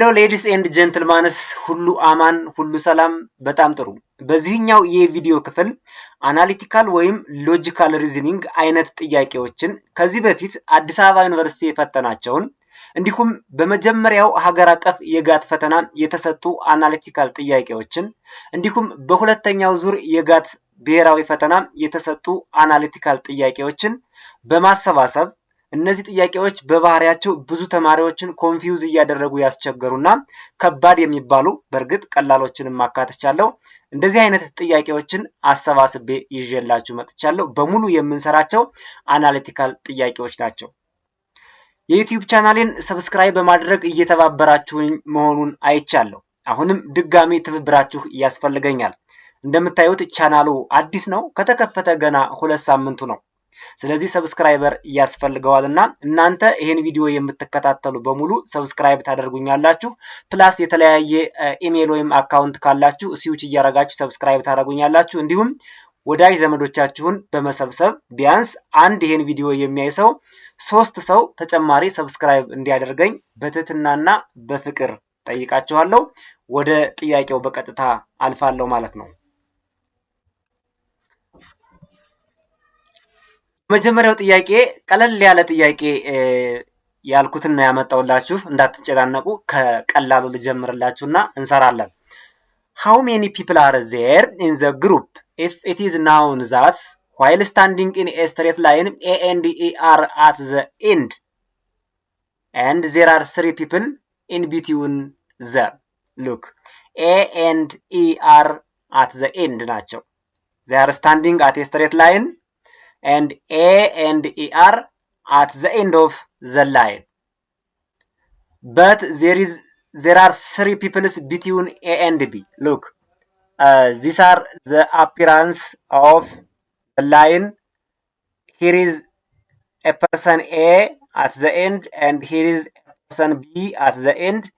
ሄሎ ሌዲስ ኤንድ ጀንትልማንስ ሁሉ አማን ሁሉ ሰላም። በጣም ጥሩ። በዚህኛው የቪዲዮ ክፍል አናሊቲካል ወይም ሎጂካል ሪዝኒንግ አይነት ጥያቄዎችን ከዚህ በፊት አዲስ አበባ ዩኒቨርሲቲ የፈተናቸውን እንዲሁም በመጀመሪያው ሀገር አቀፍ የጋት ፈተና የተሰጡ አናሊቲካል ጥያቄዎችን እንዲሁም በሁለተኛው ዙር የጋት ብሔራዊ ፈተና የተሰጡ አናሊቲካል ጥያቄዎችን በማሰባሰብ እነዚህ ጥያቄዎች በባህሪያቸው ብዙ ተማሪዎችን ኮንፊውዝ እያደረጉ ያስቸገሩና ከባድ የሚባሉ በእርግጥ ቀላሎችንም ማካተቻለሁ። እንደዚህ አይነት ጥያቄዎችን አሰባስቤ ይዤላችሁ መጥቻለሁ። በሙሉ የምንሰራቸው አናሊቲካል ጥያቄዎች ናቸው። የዩቲዩብ ቻናሌን ሰብስክራይብ በማድረግ እየተባበራችሁኝ መሆኑን አይቻለሁ። አሁንም ድጋሚ ትብብራችሁ ያስፈልገኛል። እንደምታዩት ቻናሉ አዲስ ነው። ከተከፈተ ገና 2 ሳምንቱ ነው። ስለዚህ ሰብስክራይበር ያስፈልገዋልና እናንተ ይሄን ቪዲዮ የምትከታተሉ በሙሉ ሰብስክራይብ ታደርጉኛላችሁ። ፕላስ የተለያየ ኢሜል ወይም አካውንት ካላችሁ ስዊች እያረጋችሁ ሰብስክራይብ ታደርጉኛላችሁ። እንዲሁም ወዳጅ ዘመዶቻችሁን በመሰብሰብ ቢያንስ አንድ ይሄን ቪዲዮ የሚያይ ሰው 3 ሰው ተጨማሪ ሰብስክራይብ እንዲያደርገኝ በትህትናና በፍቅር ጠይቃችኋለሁ። ወደ ጥያቄው በቀጥታ አልፋለሁ ማለት ነው። መጀመሪያው ጥያቄ ቀለል ያለ ጥያቄ ያልኩትና ያመጣውላችሁ እንዳትጨናነቁ ከቀላሉ ልጀምርላችሁና እንሰራለን። How many people are there in the group if it is known that while standing in a straight line A and E are at the end and there are 3 people in between them? Look, A and E are at the end ናቸው። They are standing at a straight line and A and E are at the end of the line. But there are 3 people between A and B. Look, these are the appearance of the line. Here is a person A at the end and here is a person B at the end.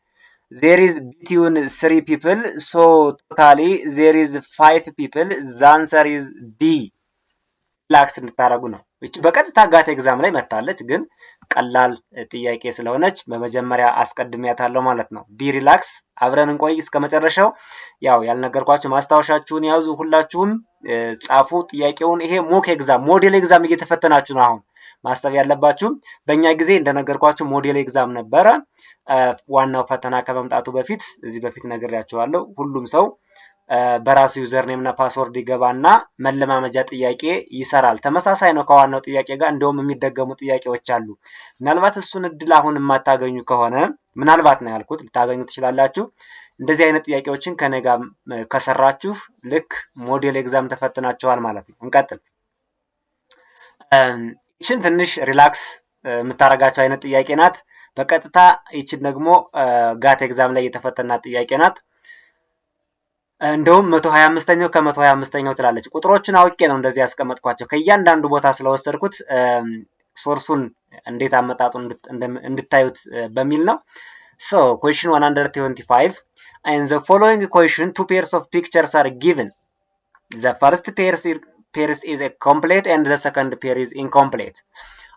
There is between 3 people, so totally there is 5 people. The answer is D. ላክስ እንድታረጉ ነው። እቺ በቀጥታ ጋት ኤግዛም ላይ መታለች፣ ግን ቀላል ጥያቄ ስለሆነች በመጀመሪያ አስቀድሚያታለሁ ማለት ነው። ቢ ሪላክስ። አብረን እንቆይ እስከ መጨረሻው። ያው ያልነገርኳችሁ ማስታወሻችሁን ያዙ፣ ሁላችሁም ጻፉ ጥያቄውን። ይሄ ሞክ ኤግዛም ሞዴል ኤግዛም እየተፈተናችሁ ነው። አሁን ማሰብ ያለባችሁ በእኛ ጊዜ እንደነገርኳችሁ ሞዴል ኤግዛም ነበረ። ዋናው ፈተና ከመምጣቱ በፊት እዚህ በፊት ነግሬያችኋለሁ። ሁሉም ሰው በራሱ ዩዘር ኔም እና ፓስወርድ ይገባና መለማመጃ ጥያቄ ይሰራል። ተመሳሳይ ነው ከዋናው ጥያቄ ጋር። እንደውም የሚደገሙ ጥያቄዎች አሉ። ምናልባት እሱን እድል አሁን የማታገኙ ከሆነ ምናልባት ነው ያልኩት፣ ልታገኙ ትችላላችሁ። እንደዚህ አይነት ጥያቄዎችን ከኔ ጋር ከሰራችሁ ልክ ሞዴል ኤግዛም ተፈትናችኋል ማለት ነው። እንቀጥል። ይችን ትንሽ ሪላክስ የምታረጋቸው አይነት ጥያቄ ናት። በቀጥታ ይችን ደግሞ ጋት ኤግዛም ላይ የተፈተናት ጥያቄ ናት። እንደውም 125ኛው ከ125ኛው ትላለች። ቁጥሮችን አውቄ ነው እንደዚህ ያስቀመጥኳቸው ከእያንዳንዱ ቦታ ስለወሰድኩት ሶርሱን እንዴት አመጣጡን እንድታዩት በሚል ነው። So question 125, in the following question 2 pairs of pictures are given. The first pair is a complete and the second pair is incomplete.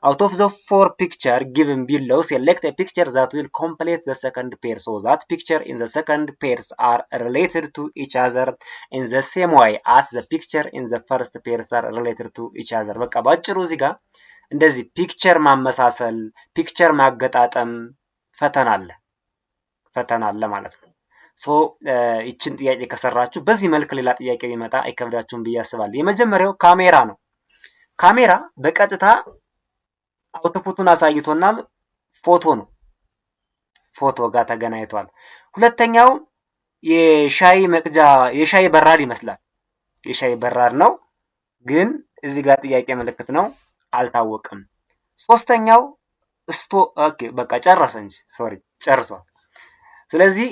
Out of the 4 pictures given below, select a picture that will complete the second pair so that picture in the second pairs are related to each other in the same way as the picture in the first pairs are related to each other. በቃ ባጭሩ እዚህ ጋር እንደዚህ ፒክቸር ማመሳሰል፣ ፒክቸር ማገጣጠም ፈተና አለ ማለት ነው። ሶ ይችን ጥያቄ ከሰራችሁ በዚህ መልክ ሌላ ጥያቄ ቢመጣ አይከብዳችሁም ብዬ አስባለሁ። የመጀመሪያው ካሜራ ነው። ካሜራ በቀጥታ አውትፑቱን አሳይቶናል። ፎቶ ነው። ፎቶ ጋር ተገናኝቷል። ሁለተኛው የሻይ በራድ ይመስላል። የሻይ በራድ ነው፣ ግን እዚህ ጋር ጥያቄ ምልክት ነው፣ አልታወቅም። ሶስተኛው ኦኬ በቃ ጨረሰ እንጂ ሶሪ ጨርሷል። ስለዚህ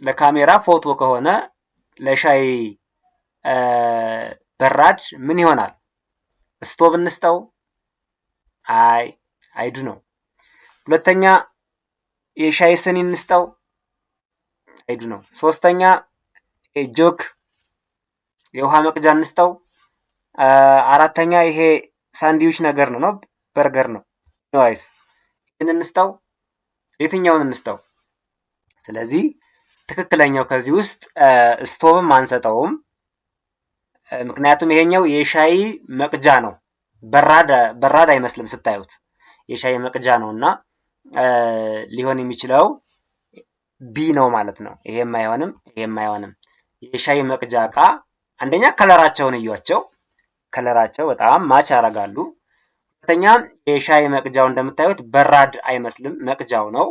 ለካሜራ ፎቶ ከሆነ ለሻይ በራድ ምን ይሆናል? ስቶቭ እንስጠው? አይዱ ነው። ሁለተኛ የሻይ ስኒ እንስጠው? አይዱ ነው። ሶስተኛ ጆክ የውሃ መቅጃ እንስጠው? አራተኛ ይሄ ሳንድዊች ነገር ነው በርገር ነው። ኖይስ እንስጠው? የትኛውን እንስተው? ስለዚህ ትክክለኛው ከዚህ ውስጥ ስቶቭም አንሰጠውም። ምክንያቱም ይሄኛው የሻይ መቅጃ ነው። በራድ አይመስልም ስታዩት፣ የሻይ መቅጃ ነው እና ሊሆን የሚችለው ቢ ነው ማለት ነው። ይሄም አይሆንም፣ ይሄም አይሆንም። የሻይ መቅጃ እቃ አንደኛ ከለራቸውን እዩዋቸው፣ ከለራቸው በጣም ማች ያደርጋሉ። ሁለተኛ የሻይ መቅጃው እንደምታዩት በራድ አይመስልም፣ መቅጃው ነው።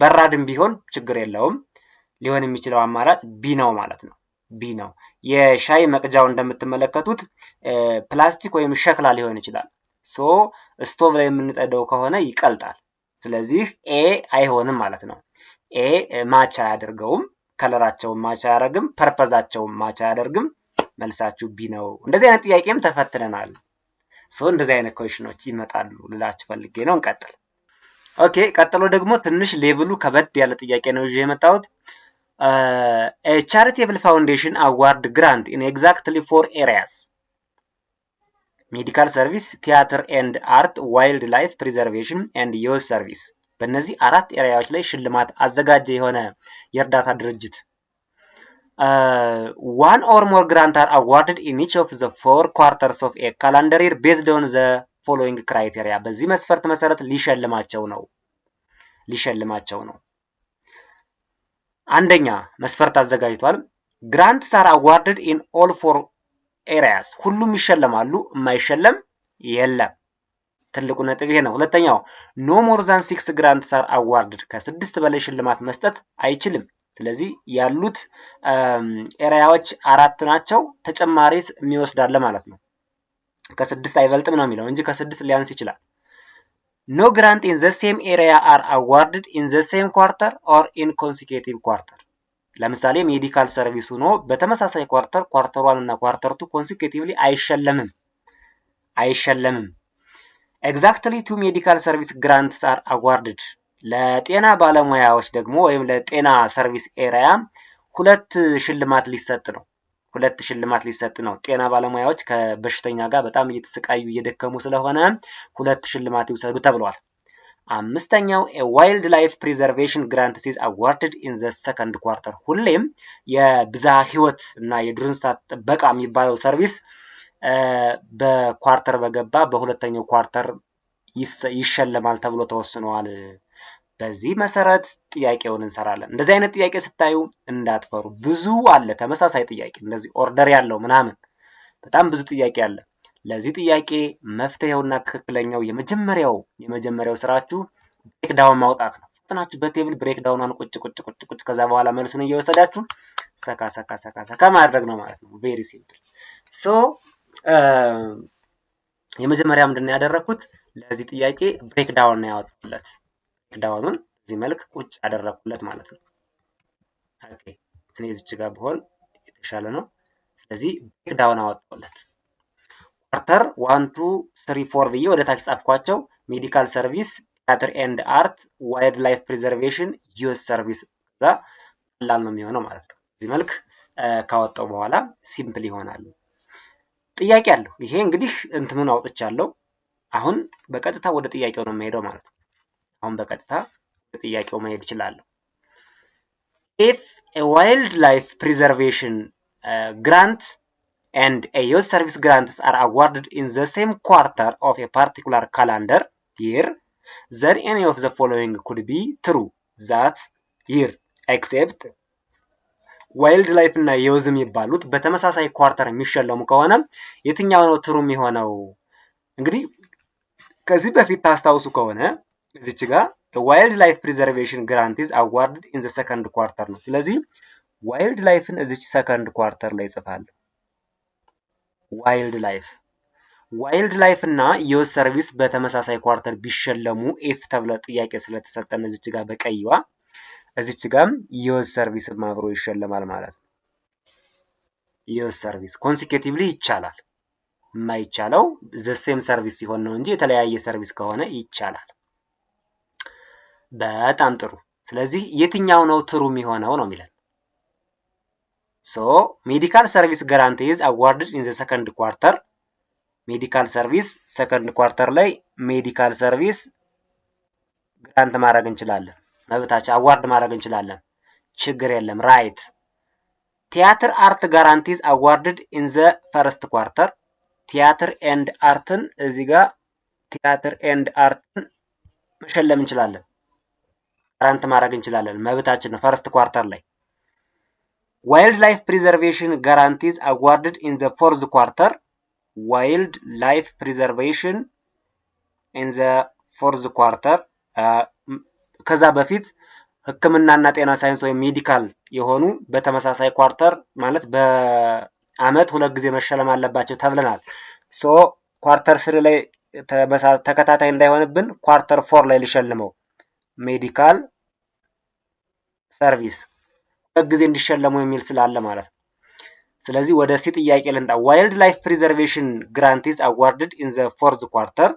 በራድም ቢሆን ችግር የለውም። ሊሆን የሚችለው አማራጭ ቢ ነው ማለት ነው። ቢ ነው። የሻይ መቅጃው እንደምትመለከቱት ፕላስቲክ ወይም ሸክላ ሊሆን ይችላል። ሶ ስቶቭ ላይ የምንጠደው ከሆነ ይቀልጣል። ስለዚህ ኤ አይሆንም ማለት ነው። ኤ ማች አያደርገውም፣ ከለራቸውን ማች አያደርግም፣ ፐርፐዛቸውን ማች አያደርግም። መልሳችሁ ቢ ነው። እንደዚህ አይነት ጥያቄም ተፈትነናል። ሶ እንደዚህ አይነት ኮሽኖች ይመጣሉ ልላችሁ ፈልጌ ነው። እንቀጥል። ኦኬ፣ ቀጥሎ ደግሞ ትንሽ ሌቭሉ ከበድ ያለ ጥያቄ ነው ይዤ የመጣሁት። ቻሪቴብል ፋውንዴሽን አዋርድ ግራንት ኢን ኤግዛክትሊ ፎር ኤሪያስ ሜዲካል ሰርቪስ፣ ቲያትር ኤንድ አርት፣ ዋይልድ ላይፍ ፕሪዘርቬሽን ኤንድ ዩዝ ሰርቪስ። በእነዚህ 4 ኤሪያዎች ላይ ሽልማት አዘጋጀ የሆነ የእርዳታ ድርጅት one or more grant are awarded in each of the 4 quarters of a calendar year based on the following criteria። በዚህ መስፈርት መሰረት ሊሸልማቸው ነው። አንደኛ መስፈርት አዘጋጅቷል። grants are awarded in all 4 areas። ሁሉም ይሸለማሉ፣ የማይሸለም የለም። ትልቁ ነጥብ ይሄ ነው። ሁለተኛው no more than 6 grants are awarded። ከ6 በላይ ሽልማት መስጠት አይችልም። ስለዚህ ያሉት ኤሪያዎች 4 ናቸው። ተጨማሪ የሚወስዳለ ማለት ነው። ከ6 አይበልጥም ነው የሚለው እንጂ ከ6 ሊያንስ ይችላል። no grant in the same area are awarded in the same quarter or in consecutive quarter። ለምሳሌ ሜዲካል ሰርቪስ ሆኖ በተመሳሳይ ኳርተር 1 እና ኳርተር 2 consecutively አይሸለምም። exactly 2 medical service grants are awarded። ለጤና ባለሙያዎች ደግሞ ወይም ለጤና ሰርቪስ ኤሪያ 2 ሽልማት ሊሰጥ ነው። ጤና ባለሙያዎች ከበሽተኛ ጋር በጣም እየተሰቃዩ እየደከሙ ስለሆነ 2 ሽልማት ይውሰዱ ተብሏል። አምስተኛው ዋይልድ ላይፍ ፕሪዘርቬሽን ግራንት is awarded in the second quarter። ሁሌም የብዝሃ ህይወት እና የዱር እንስሳት ጥበቃ የሚባለው ሰርቪስ በኳርተር በገባ በሁለተኛው ኳርተር ይሸለማል ተብሎ ተወስኗል። በዚህ መሰረት ጥያቄውን እንሰራለን። እንደዚህ አይነት ጥያቄ ስታዩ እንዳትፈሩ፣ ብዙ አለ ተመሳሳይ ጥያቄ እንደዚህ ኦርደር ያለው ምናምን በጣም ብዙ ጥያቄ አለ። ለዚህ ጥያቄ መፍትሄውና ትክክለኛው የመጀመሪያው ስራችሁ ብሬክ ዳውን ማውጣት ነው። ፈጥናችሁ በቴብል ብሬክ ዳውኗን ቁጭ ከዛ በኋላ መልሱን እየወሰዳችሁ ሰካ ማድረግ ነው ማለት ነው። ቬሪ ሲምፕል። ሶ የመጀመሪያ ምንድነው ያደረኩት? ለዚህ ጥያቄ ብሬክ ዳውን ነው ያወጣሁለት። ዳውኑን እዚህ መልክ ቁጭ አደረኩለት ማለት ነው። ኦኬ፣ እኔ እዚች ጋር ብሆን የተሻለ ነው። ስለዚህ ብሬክ ዳውን አወጣሁለት። ኳርተር 1 2 3 4 ብዬ ወደ ታች ጻፍኳቸው። ሜዲካል ሰርቪስ፣ ቲያትር ኤንድ አርት፣ ዋይልድ ላይፍ ፕሪዘርቬሽን፣ ዩዝ ሰርቪስ። ከዛ ቀላል ነው የሚሆነው ማለት ነው። እዚህ መልክ ካወጣው በኋላ ሲምፕል ይሆናል። ጥያቄ አለው። ይሄ እንግዲህ እንትኑን አውጥቻለሁ። አሁን በቀጥታ ወደ ጥያቄው ነው የምሄደው ማለት ነው። አሁን በቀጥታ ወደ ጥያቄው መሄድ እችላለሁ። if a wildlife preservation grant and a youth service grants are awarded in the same quarter of a particular calendar year, then any of the following could be true that year except ዋይልድ ላይፍ እና የውዝ የሚባሉት በተመሳሳይ ኳርተር የሚሸለሙ ከሆነ የትኛው ነው ትሩ የሚሆነው? እንግዲህ ከዚህ በፊት ታስታውሱ ከሆነ እዚች ጋር ዋይልድ ላይፍ ፕሪዘርቬሽን ግራንት ኢዝ አዋርድድ ኢን ዘ ሰከንድ ኳርተር ነው። ስለዚህ ዋይልድ ላይፍን እዚች ሰከንድ ኳርተር ላይ ጽፋለሁ። ዋይልድ ላይፍ እና ዩዝ ሰርቪስ በተመሳሳይ ኳርተር ቢሸለሙ ኤፍ ተብለ ጥያቄ ስለተሰጠን እዚች ጋር በቀይዋ እዚች ጋርም ዩዝ ሰርቪስ አብሮ ይሸለማል ማለት ነው። ዩዝ ሰርቪስ ኮንሲኬቲቭሊ ይቻላል። የማይቻለው ዘ ሴም ሰርቪስ ሲሆን ነው እንጂ የተለያየ ሰርቪስ ከሆነ ይቻላል። በጣም ጥሩ። ስለዚህ የትኛው ነው ትሩ የሚሆነው ነው የሚለን። ሶ ሜዲካል ሰርቪስ ጋራንቲ ኢዝ አዋርድድ ኢን ዘ ሰከንድ ኳርተር። ሜዲካል ሰርቪስ ሰከንድ ኳርተር ላይ ሜዲካል ሰርቪስ ግራንት ማድረግ እንችላለን። መብታችን አዋርድ ማድረግ እንችላለን። ችግር የለም። ራይት ቲያትር አርት ጋራንቲዝ አዋርድድ ኢን ዘ ፈርስት ኳርተር። ቲያትር ኤንድ አርትን እዚህ ጋር ቲያትር ኤንድ አርትን መሸለም እንችላለን፣ ጋራንት ማድረግ እንችላለን። መብታችን ነው። ፈርስት ኳርተር ላይ ዋይልድ ላይፍ ፕሪዘርቬሽን ጋራንቲዝ አዋርድድ ኢን ዘ ፎርዝ ኳርተር። ዋይልድ ላይፍ ፕሪዘርቬሽን ኢን ዘ ፎርዝ ኳርተር ከዛ በፊት ሕክምናና ጤና ሳይንስ ወይም ሜዲካል የሆኑ በተመሳሳይ ኳርተር ማለት በአመት 2 ጊዜ መሸለም አለባቸው ተብለናል። ሶ ኳርተር 3 ላይ ተከታታይ እንዳይሆንብን ኳርተር 4 ላይ ሊሸልመው ሜዲካል ሰርቪስ 2 ጊዜ እንዲሸለሙ የሚል ስላለ ማለት ነው። ስለዚህ ወደ ሲ ጥያቄ ልንጣ። ዋይልድ ላይፍ ፕሪዘርቬሽን ግራንቲዝ አዋርድድ ኢን ዘ ፎርዝ ኳርተር።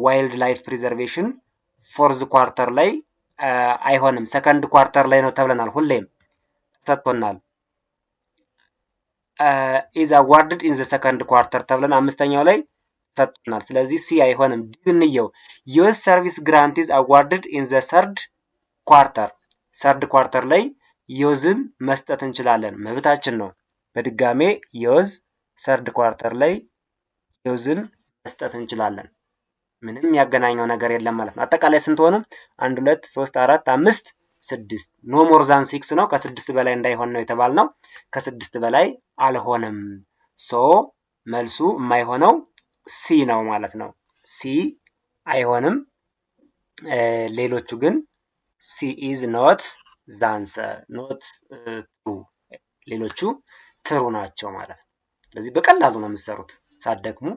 ዋይልድ ላይፍ ፕሪዘርቬሽን ፎርዝ ኳርተር ላይ አይሆንም፣ ሰከንድ ኳርተር ላይ ነው ተብለናል። ሁሌም ሰጥቶናል። ኢዝ አዋርድድ ኢን ዘ ሰከንድ ኳርተር ተብለን አምስተኛው ላይ ሰጥቶናል። ስለዚህ ሲ አይሆንም። ድንየው ዩኤስ ሰርቪስ ግራንቲዝ አዋርድድ ኢን ዘ ሰርድ ኳርተር። ሰርድ ኳርተር ላይ ዮዝን መስጠት እንችላለን፣ መብታችን ነው። በድጋሜ ዮዝ ሰርድ ኳርተር ላይ ዮዝን መስጠት እንችላለን። ምንም ያገናኘው ነገር የለም ማለት ነው። አጠቃላይ ስንት ሆኑ? 1 2 3 4 5 6 ኖ ሞር ዛን 6 ነው። ከ6 በላይ እንዳይሆን ነው የተባልነው። ከ6 በላይ አልሆነም። ሶ መልሱ የማይሆነው ሲ ነው ማለት ነው። ሲ አይሆንም። ሌሎቹ ግን ሲ ኢዝ ኖት ዛንሰር ኖት ትሩ፣ ሌሎቹ ትሩ ናቸው ማለት ነው። ስለዚህ በቀላሉ ነው የምትሰሩት፣ ሳትደክሙ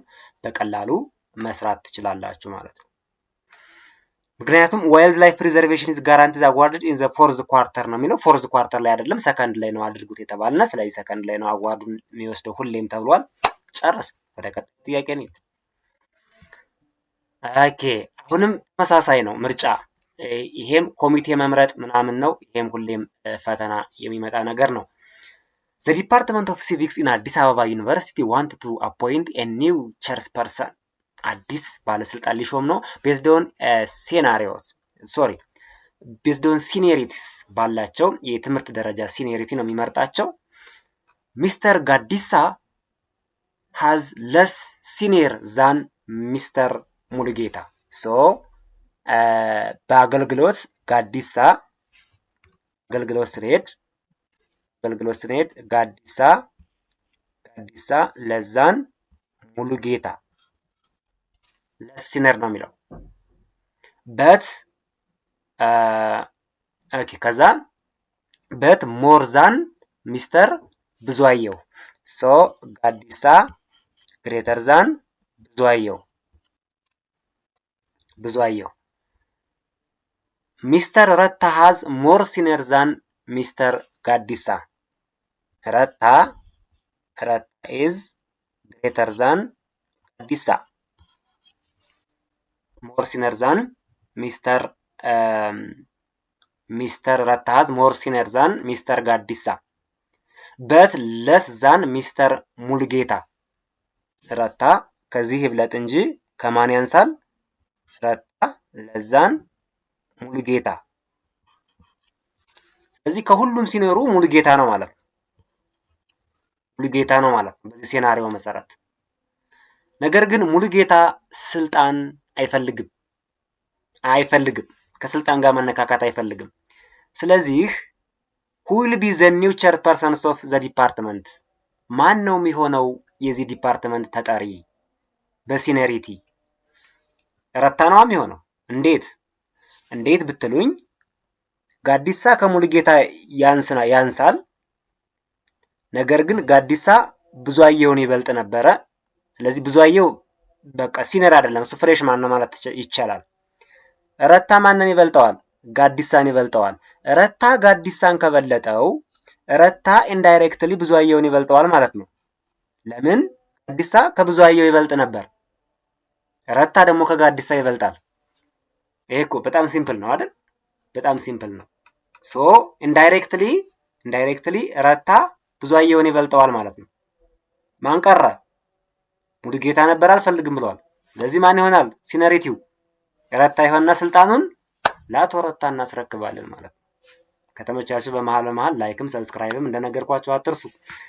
በቀላሉ መስራት ትችላላችሁ ማለት ነው። ምክንያቱም ዋይልድ ላይፍ ፕሪዘርቬሽን ኢዝ ጋራንቲዝ አዋርድድ ኢን ዘ ፎርዝ ኳርተር ነው የሚለው። ፎርዝ ኳርተር ላይ አይደለም ሰከንድ ላይ ነው አድርጉት የተባልና፣ ስለዚህ ሰከንድ ላይ ነው አዋርዱን የሚወስደው ሁሌም ተብሏል። ጨርስ። ወደ ቀጣይ ጥያቄ ነው። ኦኬ አሁንም ተመሳሳይ ነው ምርጫ። ይሄም ኮሚቴ መምረጥ ምናምን ነው። ይሄም ሁሌም ፈተና የሚመጣ ነገር ነው። ዘ ዲፓርትመንት ኦፍ ሲቪክስ ኢን አዲስ አበባ ዩኒቨርሲቲ ዋንት ቱ አፖይንት ኤ ኒው ቸርስ ፐርሰን። አዲስ ባለስልጣን ሊሾም ነው። ቤዝዶን ቤዝዶን ሲኒየሪቲስ ባላቸው የትምህርት ደረጃ ሲኒየሪቲ ነው የሚመርጣቸው። ሚስተር ጋዲሳ ሃዝ ለስ ሲኒየር ዛን ሚስተር ሙሉጌታ። ሶ በአገልግሎት ጋዲሳ አገልግሎት ስንሄድ ጋዲሳ ለዛን ሙሉጌታ ለሲነር ነው የሚለው በት ኦኬ። ከዛ በት ሞር ዛን ሚስተር ብዙአየሁ። ሶ ጋዲሳ ግሬተር ዛን ብዙአየሁ። ሚስተር ረታ ሃዝ ሞር ሲነር ዛን ሚስተር ጋዲሳ። ረታ ኢዝ ግሬተር ዛን ጋዲሳ። ሞር ሲነር ዛን ሚስተር ረታ ሃዝ ሞር ሲነር ዛን ሚስተር ጋዲሳ በት ለስ ዛን ሚስተር ሙሉጌታ። ረታ ከዚህ ይብለጥ እንጂ ከማን ያንሳል? ረታ ለዛን ሙሉጌታ። ስለዚህ ከሁሉም ሲኖሩ ሙሉጌታ ነው ማለት ነው። በዚህ ሴናሪዮ መሰረት። ነገር ግን ሙሉጌታ ስልጣን አይፈልግም። ከስልጣን ጋር መነካካት አይፈልግም። ስለዚህ who will be the new chairpersons of the department? ማን ነው የሚሆነው የዚህ ዲፓርትመንት ተጠሪ? በሲኒየሪቲ ረታ ነው የሚሆነው። እንዴት ብትሉኝ ጋዲሳ ከሙሉጌታ ያንሳል። ነገር ግን ጋዲሳ ብዙአየሁን ይበልጥ ነበረ። ስለዚህ ብዙአየሁ በቃ ሲኒየር አይደለም፣ እሱ ፍሬሽማን ነው ማለት ይቻላል። ረታ ማንን ይበልጠዋል? ጋዲሳን ይበልጠዋል። ረታ ጋዲሳን ከበለጠው ረታ ኢንዳይሬክትሊ ብዙአየሁን ይበልጠዋል ማለት ነው። ለምን? ጋዲሳ ከብዙአየሁ ይበልጥ ነበር። ረታ ደግሞ ከጋዲሳ ይበልጣል። ይሄ እኮ በጣም ሲምፕል ነው አይደል? በጣም ሲምፕል ነው። ሶ ኢንዳይሬክትሊ ረታ ብዙአየሁን ይበልጠዋል ማለት ነው። ማን ቀረ? ሙሉጌታ ነበር አልፈልግም ብለዋል። ስለዚህ ማን ይሆናል? ሲኒየሪቲው ረታ ይሆንና ስልጣኑን ላቶረታ እናስረክባለን ማለት ነው። ከተመቻችሁ በመሃል ላይክም ሰብስክራይብም እንደነገርኳችሁ አትርሱ።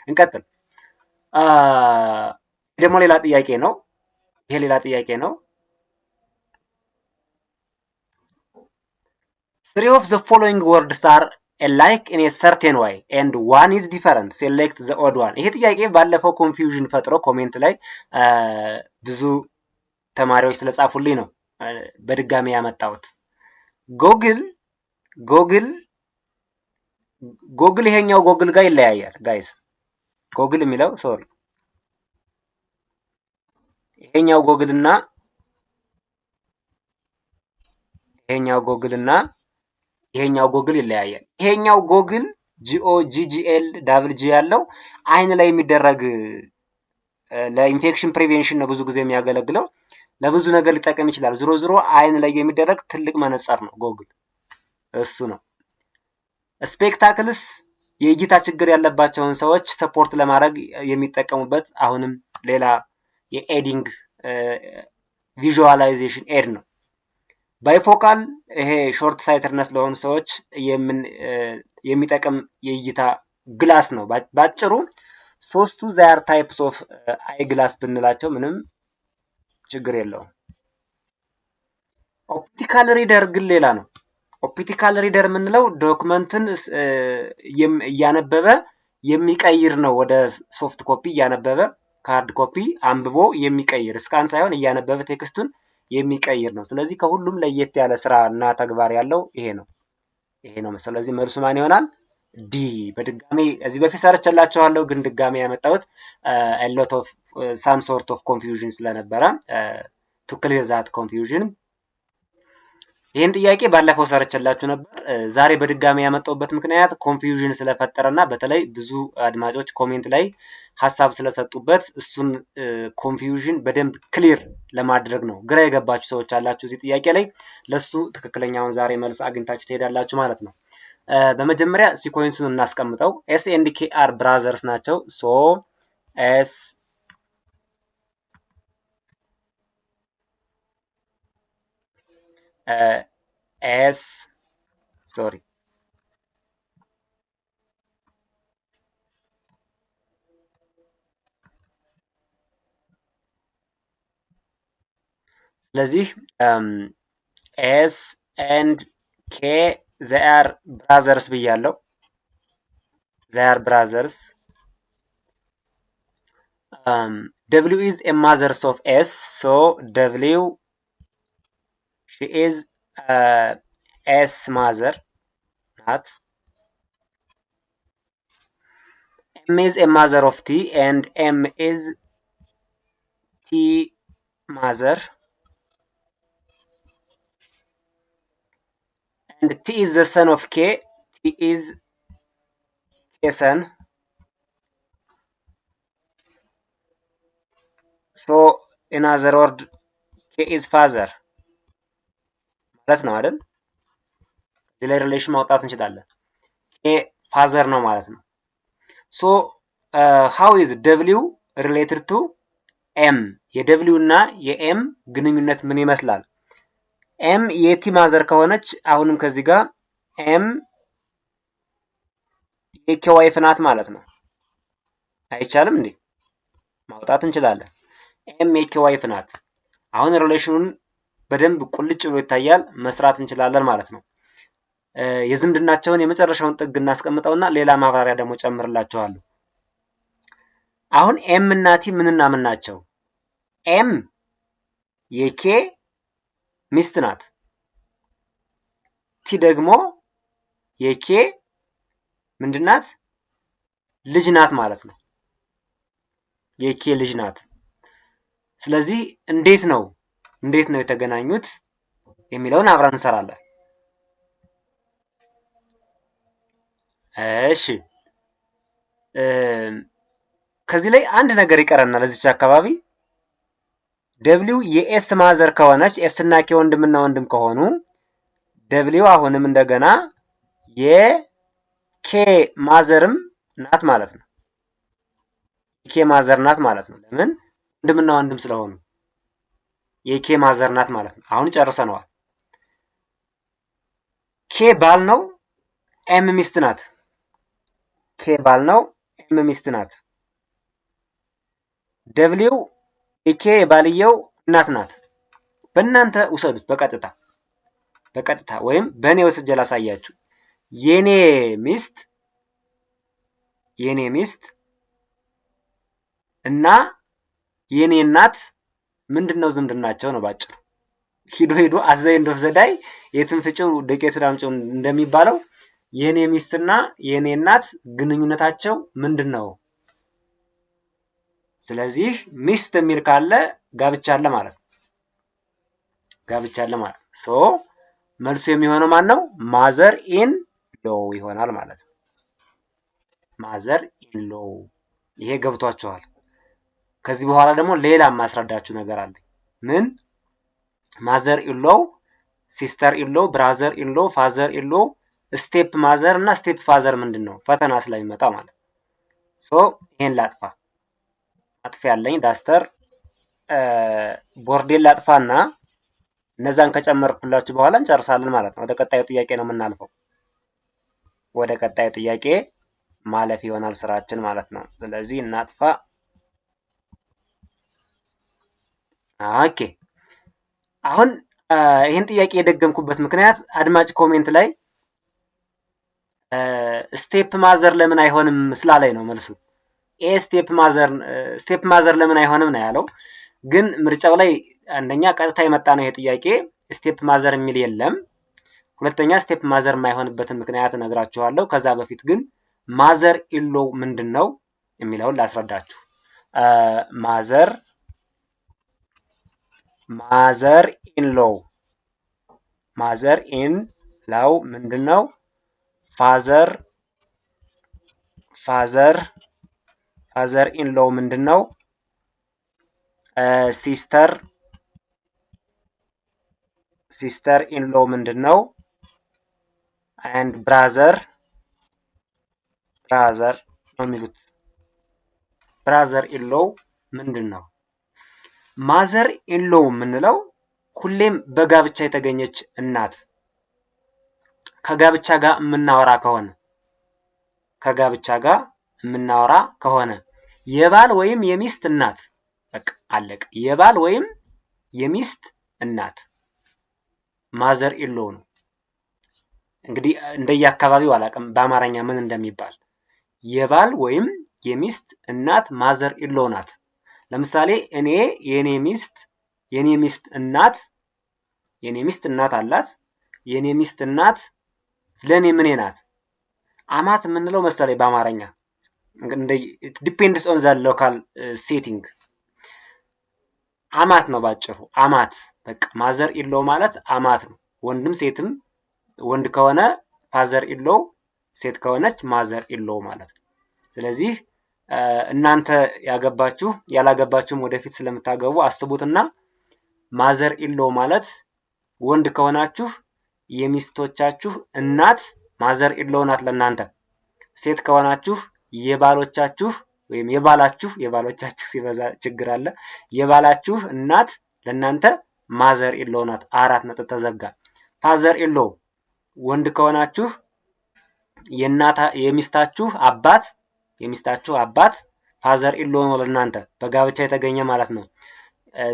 እንቀጥል። ደግሞ ሌላ ጥያቄ ነው። ይሄ ሌላ ጥያቄ ነው። Three of the following words are alike in a certain way and one is different. Select the odd one. ይሄ ጥያቄ ባለፈው ኮንፊውዥን ፈጥሮ ኮሜንት ላይ ብዙ ተማሪዎች ስለጻፉልኝ ነው በድጋሚ ያመጣሁት። ጎግል ይሄኛው ጎግል ጋር ይለያያል ጋይስ። ጎግል የሚለው ሶሪ ይሄኛው ጎግል እና ይሄኛው ጎግል ይለያያል። ይሄኛው ጎግል GOGGL ዳብል ጂ ያለው አይን ላይ የሚደረግ ለኢንፌክሽን ፕሪቬንሽን ነው ብዙ ጊዜ የሚያገለግለው። ለብዙ ነገር ሊጠቀም ይችላል። ዝሮ አይን ላይ የሚደረግ ትልቅ መነጽር ነው ጎግል፣ እሱ ነው። ስፔክታክልስ የእይታ ችግር ያለባቸውን ሰዎች ሰፖርት ለማድረግ የሚጠቀሙበት አሁንም ሌላ የኤዲንግ ቪዥዋላይዜሽን ኤድ ነው። ባይፎካል ይሄ ሾርት ሳይትድነስ ለሆኑ ሰዎች የሚጠቅም የእይታ ግላስ ነው። ባጭሩ ሶስቱ ዛር ታይፕስ ኦፍ አይ ግላስ ብንላቸው ምንም ችግር የለውም። ኦፕቲካል ሪደር ግን ሌላ ነው። ኦፕቲካል ሪደር የምንለው ዶክመንትን እያነበበ የሚቀይር ነው። ወደ ሶፍት ኮፒ እያነበበ ካርድ ኮፒ አንብቦ የሚቀይር ስካን ሳይሆን እያነበበ ቴክስቱን የሚቀይር ነው። ስለዚህ ከሁሉም ለየት ያለ ስራ እና ተግባር ያለው ይሄ ነው። ስለዚህ መልሱ ማን ይሆናል? ዲ። በድጋሚ እዚህ በፊት ሰርቼላችኋለሁ፣ ግን ድጋሚ ያመጣሁት ሎት ኦፍ ሳም ሶርት ኦፍ ኮንፊውዥን ስለነበረ ቱ ክሊር ዛት ኮንፊውዥን። ይህን ጥያቄ ባለፈው ሰርቼላችሁ ነበር። ዛሬ በድጋሚ ያመጣሁበት ምክንያት ኮንፊውዥን ስለፈጠረና በተለይ ብዙ አድማጮች ኮሜንት ላይ ሀሳብ ስለሰጡበት እሱን ኮንፊውዥን በደንብ ክሊር ለማድረግ ነው። ግራ የገባችሁ ሰዎች አላችሁ እዚህ ጥያቄ ላይ፣ ለሱ ትክክለኛውን ዛሬ መልስ አግኝታችሁ ትሄዳላችሁ ማለት ነው። በመጀመሪያ ሲኮንሱን እናስቀምጠው። ኤስ ኤንድ ኬ አር ብራዘርስ ናቸው። ሶ ስለዚህ ኤስ ኤንድ ኬ they are brothers ብያለሁ። they are brothers. W is a mother of S, so W she is S mother, not. M is a mother of T and M is T mother. And T is the son of K. T is K son. So in other word, K is father ማለት ነው አይደል? እዚህ ላይ ሪሌሽን ማውጣት እንችላለን። K father ነው ማለት ነው። So how is W related to M? የW እና የM ግንኙነት ምን ይመስላል? ኤም የቲ ማዘር ከሆነች አሁንም ከዚህ ጋር ኤም የኬ ዋይፍ ናት ማለት ነው። አይቻልም እንዴ? ማውጣት እንችላለን። ኤም የኬ ዋይፍ ናት። አሁን ሪሌሽኑን በደንብ ቁልጭ ብሎ ይታያል፣ መስራት እንችላለን ማለት ነው። የዝምድናቸውን የመጨረሻውን ጥግ እናስቀምጠውና ሌላ ማብራሪያ ደግሞ ጨምርላችኋለሁ። አሁን ኤም እና ቲ ምንና ምን ናቸው? ኤም የኬ ሚስት ናት። ቲ ደግሞ የኬ ምንድናት? ልጅ ናት ማለት ነው። የኬ ልጅ ናት። ስለዚህ እንዴት ነው የተገናኙት የሚለውን አብረን እንሰራለን። እሺ ከዚህ ላይ አንድ ነገር ይቀረናል። እዚች አካባቢ ደብሊው የኤስ ማዘር ከሆነች ኤስ እና ኬ ወንድምና ወንድም ከሆኑ ደብሊው አሁንም እንደገና የኬ ማዘርም ናት ማለት ነው። የኬ ማዘር ናት ማለት ነው። ለምን? ወንድምና ወንድም ስለሆኑ የኬ ማዘር ናት ማለት ነው። አሁን ጨርሰነዋል። ኬ ባል ነው፣ ኤም ሚስት ናት። ኬ ባል ነው፣ ኤም ሚስት ናት። ደብሊው የኬ የባልየው እናት ናት። በእናንተ ውሰዱት በቀጥታ ወይም በእኔ ወስጄ ላሳያችሁ። የኔ ሚስት እና የኔ እናት ምንድን ነው ዝምድናቸው ነው ባጭሩ። ሂዶ አዘይ እንደው ዘዳይ የትን ፍጪው ዱቄቱን አምጪው እንደሚባለው የኔ ሚስትና የኔ እናት ግንኙነታቸው ምንድን ነው? ስለዚህ ሚስት የሚል ካለ ጋብቻ አለ ማለት ነው። ሶ መልሱ የሚሆነው ማን ነው? ማዘር ኢን ሎው ይሆናል ማለት ነው። ማዘር ኢን ሎው። ይሄ ገብቷችኋል? ከዚህ በኋላ ደግሞ ሌላ ማስረዳችሁ ነገር አለ። ምን? ማዘር ኢን ሎው፣ ሲስተር ኢን ሎው፣ ብራዘር ኢን ሎው፣ ፋዘር ኢን ሎው፣ ስቴፕ ማዘር እና ስቴፕ ፋዘር ምንድን ነው? ፈተና ስለሚመጣ ማለት ነው። ሶ ይሄን ላጥፋ አጥፊ ያለኝ ዳስተር ቦርዴን ላጥፋና እነዛን ከጨመርኩላችሁ በኋላ እንጨርሳለን ማለት ነው። ወደ ቀጣዩ ጥያቄ ነው የምናልፈው። ወደ ቀጣዩ ጥያቄ ማለፍ ይሆናል ስራችን ማለት ነው። ስለዚህ እናጥፋ። ኦኬ። አሁን ይህን ጥያቄ የደገምኩበት ምክንያት አድማጭ ኮሜንት ላይ ስቴፕ ማዘር ለምን አይሆንም ስላለኝ ነው መልሱ። ስቴፕ ማዘር ለምን አይሆንም ነው ያለው። ግን ምርጫው ላይ አንደኛ ቀጥታ የመጣ ነው ይሄ ጥያቄ፣ ስቴፕ ማዘር የሚል የለም። ሁለተኛ ስቴፕ ማዘር የማይሆንበትን ምክንያት እነግራችኋለሁ። ከዛ በፊት ግን ማዘር ኢሎ ምንድን ነው የሚለውን ላስረዳችሁ። ማዘር ኢን ላው ምንድን ነው? ፋዘር ኢን ሎው ምንድን ነው? ሲስተር ኢን ሎው ምንድን ነው? አንድ ብራዘር ነው የሚሉት። ብራዘር ኢን ሎው ምንድን ነው? ማዘር ኢን ሎው የምንለው ሁሌም በጋብቻ የተገኘች እናት፣ ከጋብቻ ጋር የምናወራ ከሆነ የባል ወይም የሚስት እናት፣ በቃ አለቀ። የባል ወይም የሚስት እናት ማዘር ኢን ሎው ነው። እንግዲህ እንደየአካባቢው አላውቅም በአማርኛ ምን እንደሚባል። የባል ወይም የሚስት እናት ማዘር ኢን ሎው ናት። ለምሳሌ እኔ የኔ ሚስት እናት አላት። የኔ ሚስት እናት ለኔ ምኔ ናት? አማት የምንለው መሰለኝ በአማርኛ። ዲፔንድስ ኦን ዘ ሎካል ሴቲንግ። አማት ነው ባጭሩ፣ አማት። በቃ ማዘር ኢን ሎው ማለት አማት ነው። ወንድም ሴትም፣ ወንድ ከሆነ ፋዘር ኢን ሎው፣ ሴት ከሆነች ማዘር ኢን ሎው ማለት ነው። ስለዚህ እናንተ ያላገባችሁም ወደፊት ስለምታገቡ አስቡትና ማዘር ኢን ሎው ማለት ወንድ ከሆናችሁ የሚስቶቻችሁ እናት ማዘር ኢን ሎው ናት ለእናንተ። ሴት ከሆናችሁ የባሎቻችሁ ወይም የባሎቻችሁ ሲበዛ ችግር አለ። የባላችሁ እናት ለእናንተ ማዘር ኢን ሎው ናት። 4 ነጥብ ተዘጋ። ፋዘር ኢን ሎው ወንድ ከሆናችሁ የሚስታችሁ አባት ፋዘር ኢን ሎው ነው ለእናንተ፣ በጋብቻ የተገኘ ማለት ነው።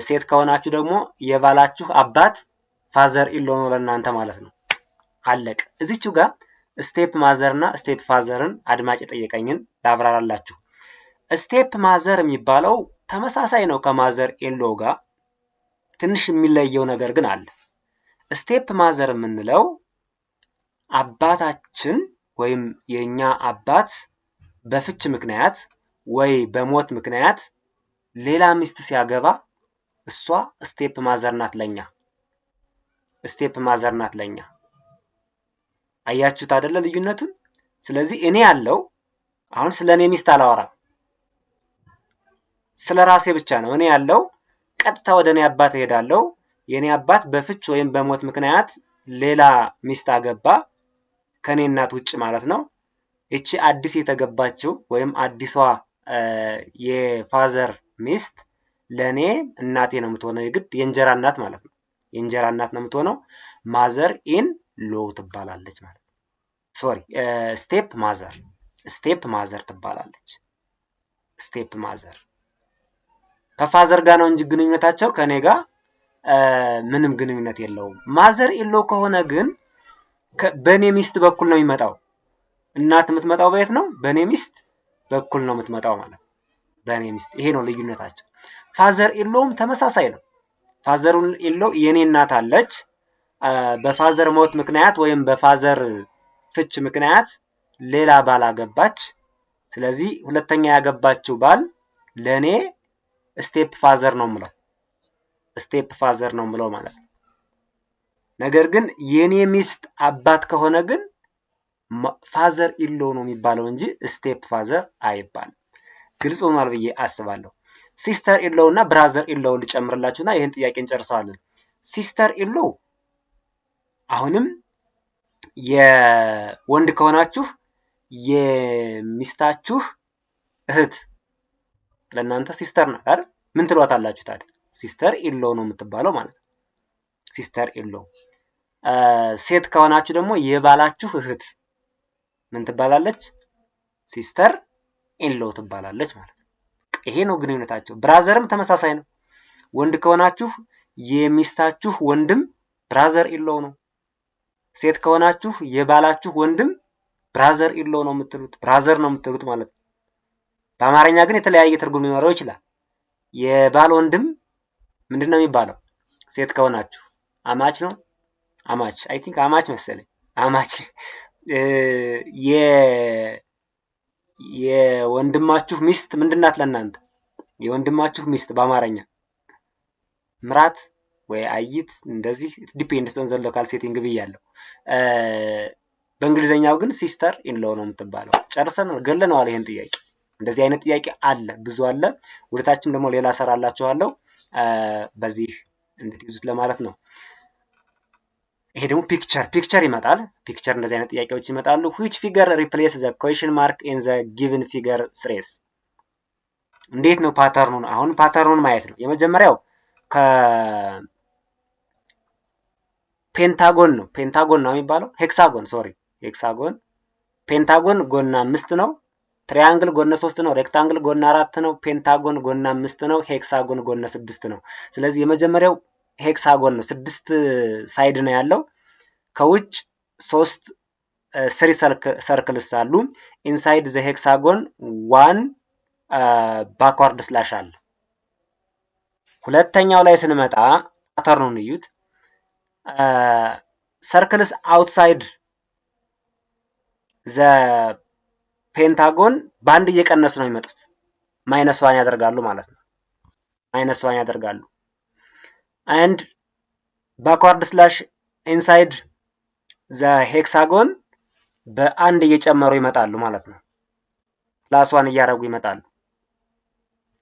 ሴት ከሆናችሁ ደግሞ የባላችሁ አባት ፋዘር ኢን ሎው ነው ለእናንተ ማለት ነው። አለቅ። እዚቹ ጋር ስቴፕ ማዘር እና ስቴፕ ፋዘርን አድማጭ የጠየቀኝን ላብራራላችሁ። ስቴፕ ማዘር የሚባለው ተመሳሳይ ነው ከማዘር ኢን ሎው ጋር፣ ትንሽ የሚለየው ነገር ግን አለ። ስቴፕ ማዘር የምንለው አባታችን ወይም የኛ አባት በፍች ምክንያት ወይ በሞት ምክንያት ሌላ ሚስት ሲያገባ እሷ ስቴፕ ማዘር ናት ለኛ። አያችሁት አይደለ ልዩነቱን? ስለዚህ እኔ ያለው አሁን ስለ እኔ ሚስት አላወራም፣ ስለ ራሴ ብቻ ነው። እኔ ያለው ቀጥታ ወደ እኔ አባት እሄዳለሁ። የኔ አባት በፍች ወይም በሞት ምክንያት ሌላ ሚስት አገባ፣ ከኔ እናት ውጭ ማለት ነው። እቺ አዲስ የተገባችው ወይም አዲሷ የፋዘር ሚስት ለኔ እናቴ ነው የምትሆነው። የግድ የእንጀራ እናት ማለት ነው። የእንጀራ እናት ነው የምትሆነው። ማዘር ኢን ሎ ትባላለች ማለት ነው። ሶሪ ስቴፕ ማዘር ትባላለች። ስቴፕ ማዘር ከፋዘር ጋር ነው እንጂ ግንኙነታቸው ከኔ ጋር ምንም ግንኙነት የለውም። ማዘር ኢሎ ከሆነ ግን በኔ ሚስት በኩል ነው የሚመጣው። እናት የምትመጣው በየት ነው? በኔ ሚስት በኩል ነው የምትመጣው ማለት ነው። በኔ ሚስት። ይሄ ነው ልዩነታቸው። ፋዘር ኢሎም ተመሳሳይ ነው። ፋዘር ኢሎ የኔ እናት አለች። በፋዘር ሞት ምክንያት ወይም በፋዘር ፍች ምክንያት ሌላ ባል አገባች። ስለዚህ ሁለተኛ ያገባችው ባል ለኔ ስቴፕ ፋዘር ነው የምለው። ስቴፕ ፋዘር ነው የምለው ማለት ነው። ነገር ግን የኔ ሚስት አባት ከሆነ ግን ፋዘር ኢሎ ነው የሚባለው እንጂ ስቴፕ ፋዘር አይባልም። ግልጽ ሆኗል ብዬ አስባለሁ። ሲስተር ኢሎ እና ብራዘር ኢሎ ልጨምርላችሁና ይህን ጥያቄ እንጨርሰዋለን። ሲስተር ኢሎ አሁንም የወንድ ከሆናችሁ የሚስታችሁ እህት ለእናንተ ሲስተር ናት አይደል? ምን ትሏታላችሁ ታዲያ? ሲስተር ኢሎ ነው የምትባለው ማለት ነው። ሲስተር ኢሎ። ሴት ከሆናችሁ ደግሞ የባላችሁ እህት ምን ትባላለች? ሲስተር ኢሎ ትባላለች ማለት ነው። ይሄ ነው ግንኙነታቸው። ብራዘርም ተመሳሳይ ነው። ወንድ ከሆናችሁ የሚስታችሁ ወንድም ብራዘር ኢሎ ነው። ሴት ከሆናችሁ የባላችሁ ወንድም ብራዘር ኢሎ ነው የምትሉት፣ ብራዘር ነው የምትሉት ማለት ነው። በአማርኛ ግን የተለያየ ትርጉም ሊኖረው ይችላል። የባል ወንድም ምንድን ነው የሚባለው? ሴት ከሆናችሁ አማች ነው። አማች አይ ቲንክ አማች መሰለኝ። አማች የወንድማችሁ ሚስት ምንድናት ለእናንተ? የወንድማችሁ ሚስት በአማርኛ ምራት ወይ አይት፣ እንደዚህ ዲፔንድስ ኦን ዘ ሎካል ሴቲንግ ብያለሁ። በእንግሊዘኛው ግን ሲስተር ኢንሎ ነው የምትባለው። ጨርሰን ገለነዋል ይሄን ጥያቄ። እንደዚህ አይነት ጥያቄ አለ፣ ብዙ አለ። ወደታችም ደግሞ ሌላ ሰራላችኋለሁ። በዚህ እንድትይዙት ለማለት ነው። ይሄ ደግሞ ፒክቸር ይመጣል። ፒክቸር እንደዚህ አይነት ጥያቄዎች ይመጣሉ። which figure replace the question mark in the given figure trace? እንዴት ነው ፓተርኑን? አሁን ፓተርኑን ማየት ነው። የመጀመሪያው ፔንታጎን ነው። ፔንታጎን ነው የሚባለው። ሄክሳጎን ሶሪ፣ ሄክሳጎን። ፔንታጎን ጎን 5 ነው። ትሪያንግል ጎን 3 ነው። ሬክታንግል ጎን 4 ነው። ፔንታጎን ጎን 5 ነው። ሄክሳጎን ጎን 6 ነው። ስለዚህ የመጀመሪያው ሄክሳጎን ነው። 6 ሳይድ ነው ያለው። ከውጭ 3 ሰርክልስ አሉ። ኢንሳይድ ዘ ሄክሳጎን 1 ባክዋርድ ስላሽ አለ። ሁለተኛው ላይ ስንመጣ ፓተርኑን እዩት። ሰርክልስ አውትሳይድ ዘ ፔንታጎን በአንድ እየቀነሱ ነው የሚመጡት። -1 ያደርጋሉ ማለት ነው። -1 ያደርጋሉ። and backward slash inside the hexagon በአንድ እየጨመሩ ይመጣሉ ማለት ነው። +1 እያደረጉ ይመጣሉ።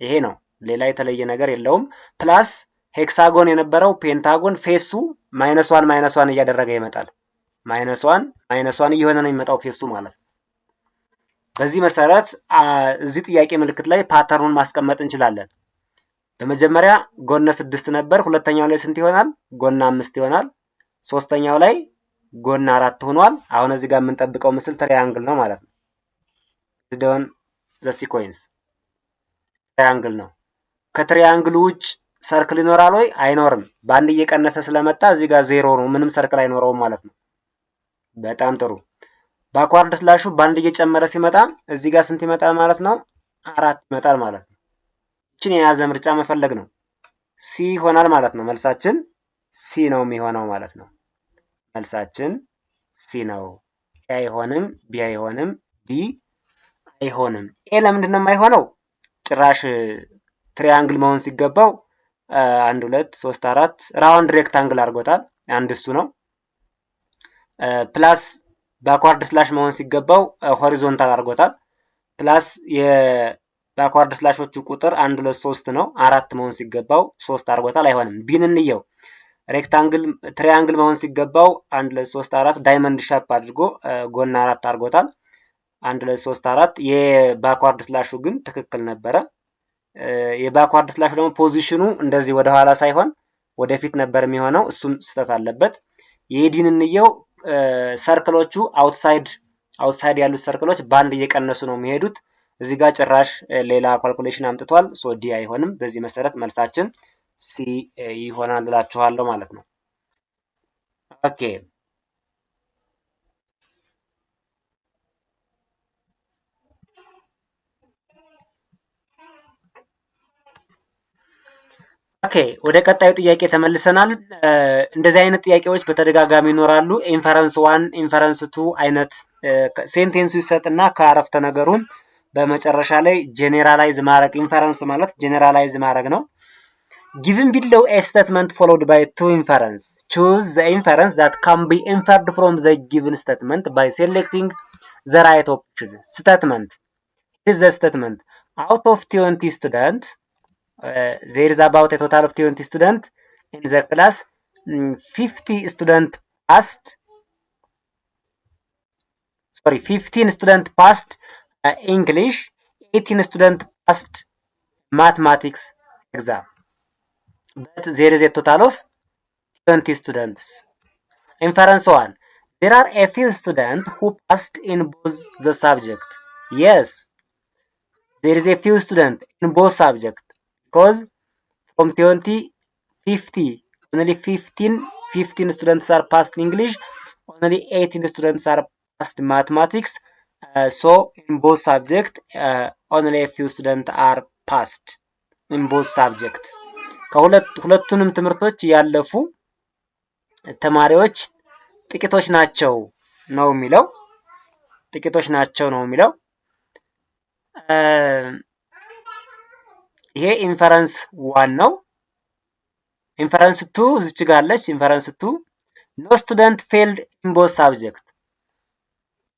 ይሄ ነው፣ ሌላ የተለየ ነገር የለውም። ፕላስ ሄክሳጎን የነበረው ፔንታጎን ፌሱ -1 እያደረገ ይመጣል። -1 እየሆነ ነው የሚመጣው ፌሱ ማለት ነው። በዚህ መሰረት እዚህ ጥያቄ ምልክት ላይ ፓተርኑን ማስቀመጥ እንችላለን። በመጀመሪያ ጎነ 6 ነበር። ሁለተኛው ላይ ስንት ይሆናል? ጎነ 5 ይሆናል። ሶስተኛው ላይ ጎነ 4 ሆኗል። አሁን እዚህ ጋር የምንጠብቀው ምስል ትሪያንግል ነው ማለት ነው። ደን ዘ ሲኮንስ ትሪያንግል ነው። ከትሪያንግሉ ውጭ ሰርክል ይኖራል ወይ? አይኖርም። በአንድ እየቀነሰ ስለመጣ እዚህ ጋር 0 ነው። ምንም ሰርክል አይኖረውም ማለት ነው። በጣም ጥሩ። ባክዋርድ ስላሹ በአንድ እየጨመረ ሲመጣ እዚህ ጋር ስንት ይመጣል ማለት ነው? 4 ይመጣል ማለት ነው። እችን የያዘ ምርጫ መፈለግ ነው። ሲ ይሆናል ማለት ነው። መልሳችን ሲ ነው የሚሆነው ማለት ነው። መልሳችን ሲ ነው። ኤ አይሆንም፣ ቢ አይሆንም፣ ዲ አይሆንም። ኤ ለምንድን ነው የማይሆነው? ጭራሽ ትሪያንግል መሆን ሲገባው 1 2 3 4 ራውንድ ሬክታንግል አድርጎታል። አንድ እሱ ነው። ፕላስ ባክዋርድ ስላሽ መሆን ሲገባው ሆሪዞንታል አድርጎታል። ፕላስ የባክዋርድ ስላሾቹ ቁጥር 1 2 3 ነው። 4 መሆን ሲገባው 3 አድርጎታል። አይሆንም። ቢን እንየው። ሬክታንግል ትሪያንግል መሆን ሲገባው 1 2 3 4 ዳይመንድ ሻፕ አድርጎ ጎን 4 አድርጎታል። 1 2 3 4 የባክዋርድ ስላሹ ግን ትክክል ነበረ። የባክዋርድ ስላሹ ደግሞ ፖዚሽኑ እንደዚህ ወደ ኋላ ሳይሆን ወደፊት ነበር የሚሆነው። እሱም ስህተት አለበት። የዲን እንየው። ሰርክሎቹ አውትሳይድ ያሉት ሰርክሎች በአንድ እየቀነሱ ነው የሚሄዱት። እዚህ ጋር ጭራሽ ሌላ ካልኩሌሽን አምጥቷል። ሶ ዲ አይሆንም። በዚህ መሰረት መልሳችን ሲ ይሆናል እላችኋለሁ ማለት ነው። ኦኬ ኦኬ ወደ ቀጣዩ ጥያቄ ተመልሰናል። እንደዚህ አይነት ጥያቄዎች በተደጋጋሚ ይኖራሉ። ኢንፈረንስ 1 ኢንፈረንስ 2 አይነት ሴንቴንሱ ይሰጥና ከአረፍተ ነገሩ በመጨረሻ ላይ ጄኔራላይዝ ማድረግ። ኢንፈረንስ ማለት ጄኔራላይዝ ማድረግ ነው። given below a statement followed by two inference, choose the inference that can be inferred from the given statement by selecting the right option. Statement is the statement. Out of 20 students, there is about a total of 20 students in the class. 15 students passed English, 18 students passed mathematics exam. But there is a total of 20 students. Inference 1. There are a few students who passed in both the subject. Yes, there is a few students in both subjects because from 20, 50, only 15 students are passed English, only 18 students are passed mathematics. So in both subjects, only a few students are passed in both subjects. ሁለቱንም ትምህርቶች ያለፉ ተማሪዎች ጥቂቶች ናቸው ነው የሚለው። ይሄ ኢንፈረንስ 1 ነው። ኢንፈረንስ 2 እዚች ጋር አለች። ኢንፈረንስ 2 no student failed in both subject፣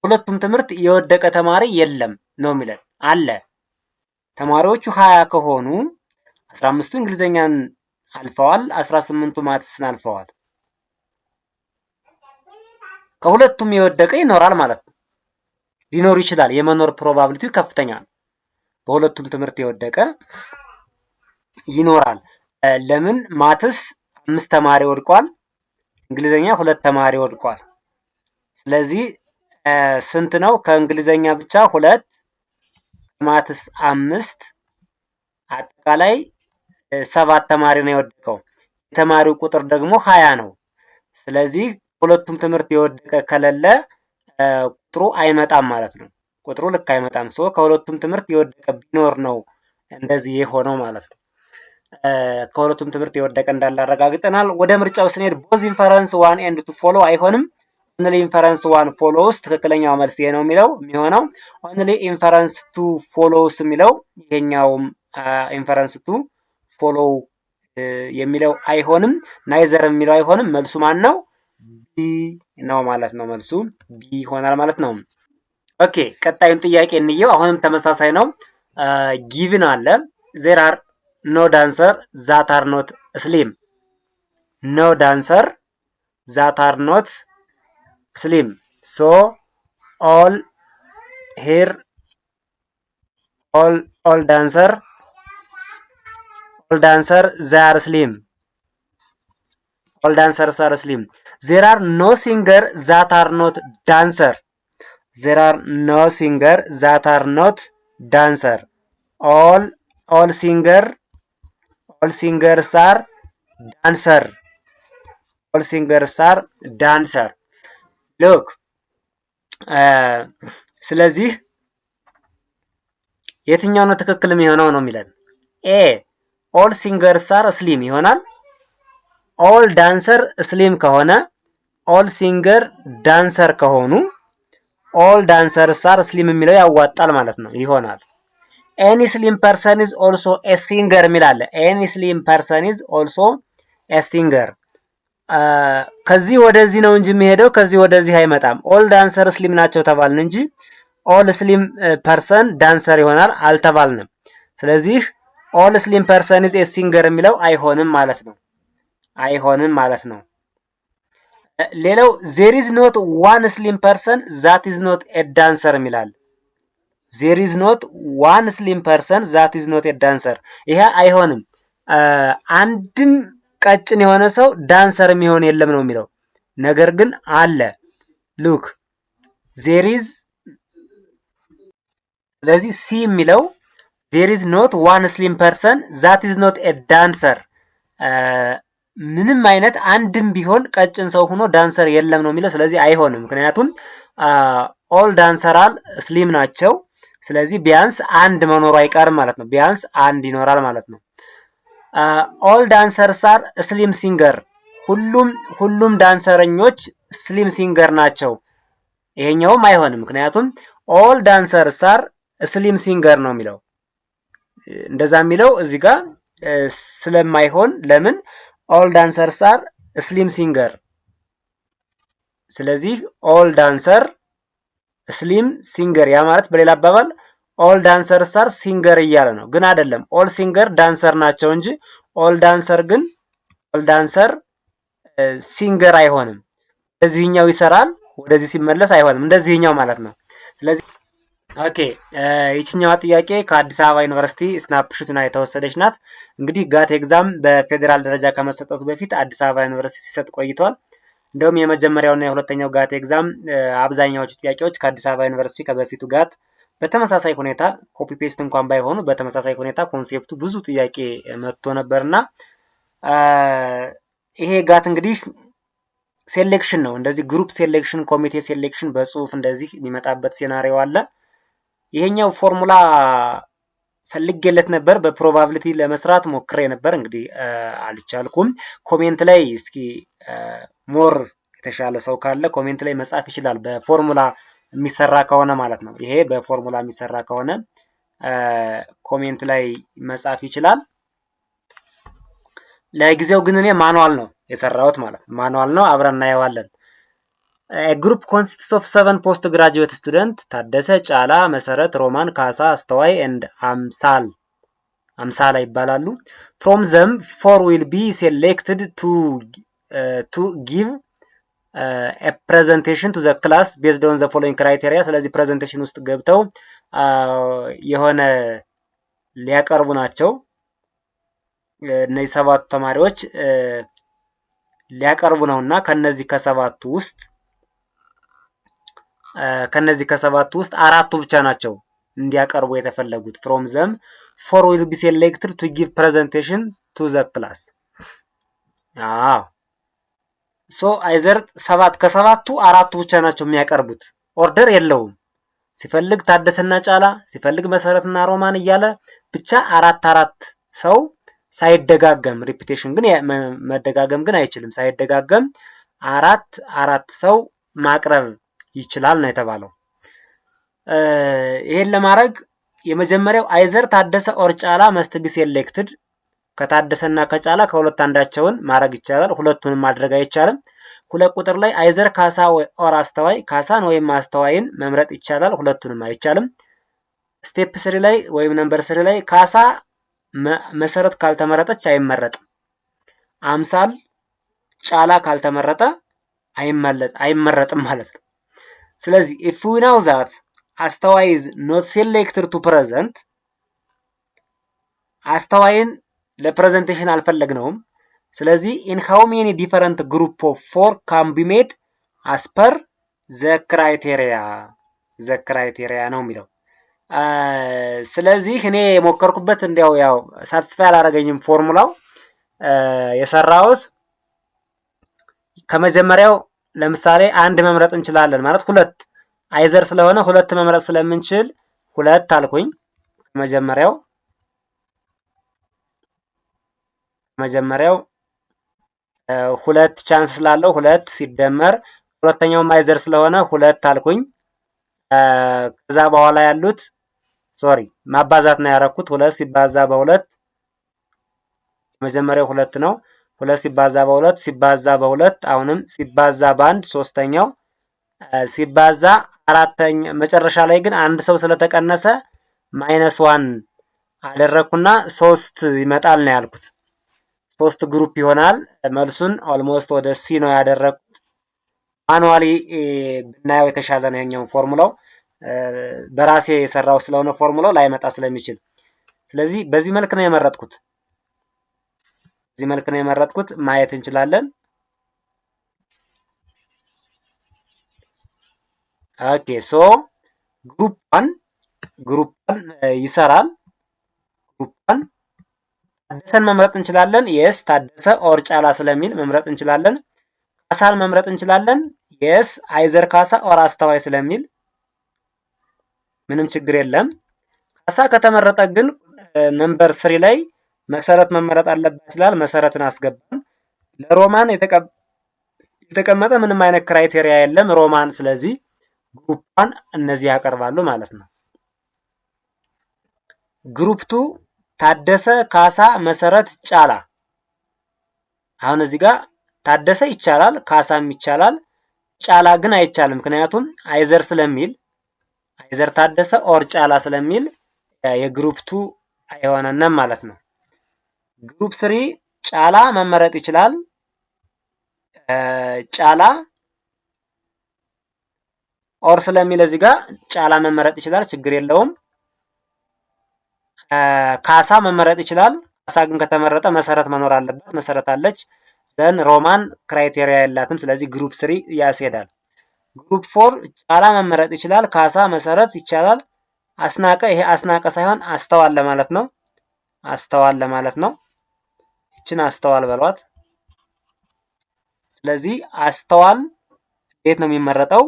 ሁለቱም ትምህርት የወደቀ ተማሪ የለም ነው የሚለን። አለ ተማሪዎቹ 20 ከሆኑ 15ቱ እንግሊዘኛን አልፈዋል፣ 18ቱ ማትስን አልፈዋል። ከሁለቱም የወደቀ ይኖራል ማለት ነው። ሊኖር ይችላል። የመኖር ፕሮባቢሊቲው ከፍተኛ ነው። በሁለቱም ትምህርት የወደቀ ይኖራል። ለምን? ማትስ 5 ተማሪ ወድቋል፣ እንግሊዘኛ 2 ተማሪ ወድቋል። ስለዚህ ስንት ነው? ከእንግሊዘኛ ብቻ 2፣ ማትስ 5፣ አጠቃላይ 7 ተማሪ ነው የወደቀው። የተማሪው ቁጥር ደግሞ 20 ነው። ስለዚህ ሁለቱም ትምህርት የወደቀ ከሌለ ቁጥሩ አይመጣም ማለት ነው። ቁጥሩ ልክ አይመጣም። ከሁለቱም ትምህርት የወደቀ ቢኖር ነው እንደዚህ የሆነው ማለት ነው። ከሁለቱም ትምህርት የወደቀ እንዳለ አረጋግጠናል። ወደ ምርጫው ስንሄድ ቦዝ ኢንፈረንስ 1 and 2 ፎሎ አይሆንም። ኦንሊ ኢንፈረንስ 1 ፎሎውስ ትክክለኛው መልስ ይሄ ነው የሚሆነው። ኦንሊ ኢንፈረንስ 2 ፎሎውስ የሚለው ይሄኛውም ኢንፈረንስ 2 ፎሎው የሚለው አይሆንም። ናይዘር የሚለው አይሆንም። መልሱ ማን ነው? ቢ ነው ማለት ነው። መልሱ ቢ ይሆናል ማለት ነው። ኦኬ ቀጣዩን ጥያቄ እንየው። አሁንም ተመሳሳይ ነው። ጊቭን አለ there are no dancer that are not slim. No dancer that are not slim. So all here all dancer they are slim. All dancers are slim. There are no singer that are not dancer. There are no singer that are not dancer. All singers are dancer. All singers are dancer. Look. ስለዚህ የትኛው ነው ትክክል የሚሆነው ነው የሚለን። ኤ all singers are slim ይሆናል። all dancer slim ከሆነ all singer dancer ከሆኑ all dancers are slim የሚለው ያዋጣል ማለት ነው ይሆናል። any slim person is also a singer የሚላለ any slim person is also a singer ከዚህ ወደዚህ ነው እንጂ የሚሄደው ከዚህ ወደዚህ አይመጣም። all dancers slim ናቸው ተባልን እንጂ all slim person dancer ይሆናል አልተባልንም። ስለዚህ all slim person is a singer የሚለው አይሆንም ማለት ነው። ሌላው there is not one slim person that is not a dancer የሚላል። there is not one slim person that is not a dancer ይሄ አይሆንም። አንድም ቀጭን የሆነ ሰው ዳንሰር የሚሆን የለም ነው የሚለው። ነገር ግን አለ ሉክ ዜር ኢዝ ስለዚህ ሲ የሚለው ዜር ኢዝ ኖት ዋን ስሊም ፐርሰን ዛት ኢዝ ኖት ኤ ዳንሰር ምንም አይነት አንድም ቢሆን ቀጭን ሰው ሆኖ ዳንሰር የለም ነው የሚለው። ስለዚህ አይሆንም፣ ምክንያቱም ኦል ዳንሰራል ስሊም ናቸው። ስለዚህ ቢያንስ አንድ መኖሩ አይቀርም ማለት ነው። ቢያንስ አንድ ይኖራል ማለት ነው። ኦል ዳንሰርስ አር ስሊም ሲንገር ሁሉም ዳንሰረኞች ስሊም ሲንገር ናቸው። ይሄኛውም አይሆንም፣ ምክንያቱም ኦል ዳንሰርስ አር ስሊም ሲንገር ነው የሚለው። እንደዛ የሚለው እዚህ ጋር ስለማይሆን ለምን ኦል ዳንሰርስ አር ስሊም ሲንገር። ስለዚህ ኦል ዳንሰር ስሊም ሲንገር፣ ያ ማለት በሌላ አባባል ኦል ዳንሰርስ አር ሲንገር እያለ ነው። ግን አይደለም፣ ኦል ሲንገር ዳንሰር ናቸው እንጂ ኦል ዳንሰር ሲንገር አይሆንም። ወደዚህኛው ይሰራል፣ ወደዚህ ሲመለስ አይሆንም፣ እንደዚህኛው ማለት ነው። ስለዚህ ኦኬ ይችኛዋ ጥያቄ ከአዲስ አበባ ዩኒቨርሲቲ ስናፕሹትና የተወሰደች ናት። እንግዲህ ጋት ኤግዛም በፌዴራል ደረጃ ከመሰጠቱ በፊት አዲስ አበባ ዩኒቨርሲቲ ሲሰጥ ቆይቷል። እንደውም የመጀመሪያውና የሁለተኛው ጋት ኤግዛም አብዛኛዎቹ ጥያቄዎች ከአዲስ አበባ ዩኒቨርሲቲ ከበፊቱ ጋት በተመሳሳይ ሁኔታ ኮፒ ፔስት እንኳን ባይሆኑ በተመሳሳይ ሁኔታ ኮንሴፕቱ ብዙ ጥያቄ መጥቶ ነበርና ይሄ ጋት እንግዲህ ሴሌክሽን ነው። እንደዚህ ግሩፕ ሴሌክሽን፣ ኮሚቴ ሴሌክሽን በጽሁፍ እንደዚህ የሚመጣበት ሴናሪዮ አለ። ይሄኛው ፎርሙላ ፈልጌለት ነበር፣ በፕሮባቢሊቲ ለመስራት ሞክሬ ነበር፣ እንግዲህ አልቻልኩም። ኮሜንት ላይ እስኪ ሞር የተሻለ ሰው ካለ ኮሜንት ላይ መጻፍ ይችላል፣ በፎርሙላ የሚሰራ ከሆነ ማለት ነው። ይሄ በፎርሙላ የሚሰራ ከሆነ ኮሜንት ላይ መጻፍ ይችላል። ለጊዜው ግን እኔ ማኑዋል ነው የሰራሁት ማለት ነው። ማኑዋል ነው፣ አብረን እናየዋለን። ግሩፕ ኮንሲስትስ ኦፍ 7 ፖስት ግራጁዌት ስቱደንት ታደሰ፣ ጫላ፣ መሰረት፣ ሮማን፣ ካሳ፣ አስተዋይ ኤንድ አምሳላ ይባላሉ። ፍሮም ዘም 4 ዊል ቢ ሴሌክትድ ቱ ጊቭ ፕሬዘንቴሽን ቱ ዘ ክላስ ቤዝድ ኦን ዘ ፎሎዊንግ ክራይቴሪያ። ስለዚህ ፕሬዘንቴሽን ውስጥ ገብተው የሆነ ሊያቀርቡ ናቸው። እነዚህ 7 ተማሪዎች ሊያቀርቡ ነውና ከነዚህ ከሰባቱ ውስጥ 4ቱ ብቻ ናቸው እንዲያቀርቡ የተፈለጉት። ፍሮም ዘም 4 ዊል ቢ ሴሌክትድ ቱ ጊቭ ፕሬዘንቴሽን ቱ ዘ ክላስ። ሶ አይዘር ከሰባቱ 4ቱ ብቻ ናቸው የሚያቀርቡት። ኦርደር የለውም። ሲፈልግ ታደሰና ጫላ፣ ሲፈልግ መሰረትና ሮማን እያለ ብቻ 4 ሰው ሳይደጋገም፣ ሪፒቴሽን ግን መደጋገም ግን አይችልም። ሳይደጋገም 4 ሰው ማቅረብ ይችላል ነው የተባለው። ይሄን ለማድረግ የመጀመሪያው አይዘር ታደሰ ኦር ጫላ መስት ቢ ሴሌክትድ። ከታደሰና ከጫላ ከሁለት አንዳቸውን ማድረግ ይቻላል፣ ሁለቱንም ማድረግ አይቻልም። 2 ቁጥር ላይ አይዘር ካሳ ኦር አስተዋይ፣ ካሳን ወይም አስተዋይን መምረጥ ይቻላል፣ ሁለቱንም አይቻልም። ስቴፕ 3 ላይ ወይም ነምበር 3 ላይ ካሳ መሰረት ካልተመረጠች አይመረጥም። አምሳል ጫላ ካልተመረጠ አይመረጥም ማለት ነው። ስለዚህ if we know that አስተዋይ is not selected to present፣ አስተዋይን ለፕሬዘንቴሽን አልፈለግነውም። ስለዚህ in how many different group of 4 can be made as per the criteria ነው የሚለው። ስለዚህ እኔ የሞከርኩበት እንዲያው ያው ሳቲስፋይ አላደረገኝም ፎርሙላው። የሰራሁት ከመጀመሪያው ለምሳሌ አንድ መምረጥ እንችላለን ማለት 2 አይዘር ስለሆነ 2 መምረጥ ስለምንችል 2 አልኩኝ። ከመጀመሪያው 2 ቻንስ ስላለው 2 ሲደመር ሁለተኛው አይዘር ስለሆነ 2 አልኩኝ። ከዛ በኋላ ያሉት ማባዛት ነው ያደረኩት። 2 ሲባዛ በ2 መጀመሪያው 2 ነው። 2 ሲባዛ በ2 ሲባዛ በ2 አሁንም ሲባዛ በ1 ሶስተኛው ሲባዛ አራተኛ መጨረሻ ላይ ግን አንድ ሰው ስለተቀነሰ -1 አደረኩና 3 ይመጣል ነው ያልኩት። 3 ግሩፕ ይሆናል። መልሱን ኦልሞስት ወደ ሲ ነው ያደረኩት። ማኑዋሊ ብናየው የተሻለ ነው የኛው ፎርሙላው። በራሴ የሰራው ስለሆነ ፎርሙላው ላይመጣ ስለሚችል ስለዚህ በዚህ መልክ ነው የመረጥኩት። ማየት እንችላለን። ኦኬ ሶ ግሩፕ ዋን ይሰራል። ግሩፕ ዋን ታደሰን መምረጥ እንችላለን። የስ ታደሰ ኦር ጫላ ስለሚል መምረጥ እንችላለን። ካሳን መምረጥ እንችላለን። የስ አይዘር ካሳ ኦር አስተዋይ ስለሚል ምንም ችግር የለም። ካሳ ከተመረጠ ግን ነምበር 3 ላይ መሰረት መመረጥ አለበት ይላል። መሰረትን አስገባን። ለሮማን የተቀመጠ ምንም አይነት ክራይቴሪያ የለም ሮማን። ስለዚህ ግሩፕ 1 እነዚህ ያቀርባሉ ማለት ነው። ግሩፕ 2 ታደሰ፣ ካሳ፣ መሰረት፣ ጫላ። አሁን እዚህ ጋር ታደሰ ይቻላል፣ ካሳም ይቻላል፣ ጫላ ግን አይቻልም። ምክንያቱም አይዘር ስለሚል አይዘር ታደሰ ኦር ጫላ ስለሚል የግሩፕ 2 አይሆነንም ማለት ነው። ግሩፕ 3 ጫላ መመረጥ ይችላል። ጫላ ኦር ስለሚል እዚህ ጋር ጫላ መመረጥ ይችላል፣ ችግር የለውም። ካሳ መመረጥ ይችላል። ካሳ ግን ከተመረጠ መሰረት መኖር አለበት። መሰረት አለች። ዘን ሮማን ክራይቴሪያ የላትም። ስለዚህ ግሩፕ 3 ያስሄዳል። ግሩፕ 4 ጫላ መመረጥ ይችላል። ካሳ፣ መሰረት ይቻላል። አስናቀ፣ ይሄ አስናቀ ሳይሆን አስተዋል ለማለት ነው። አስተዋል ለማለት ነው። ይችን አስተዋል በሏት። ስለዚህ አስተዋል እንዴት ነው የሚመረጠው?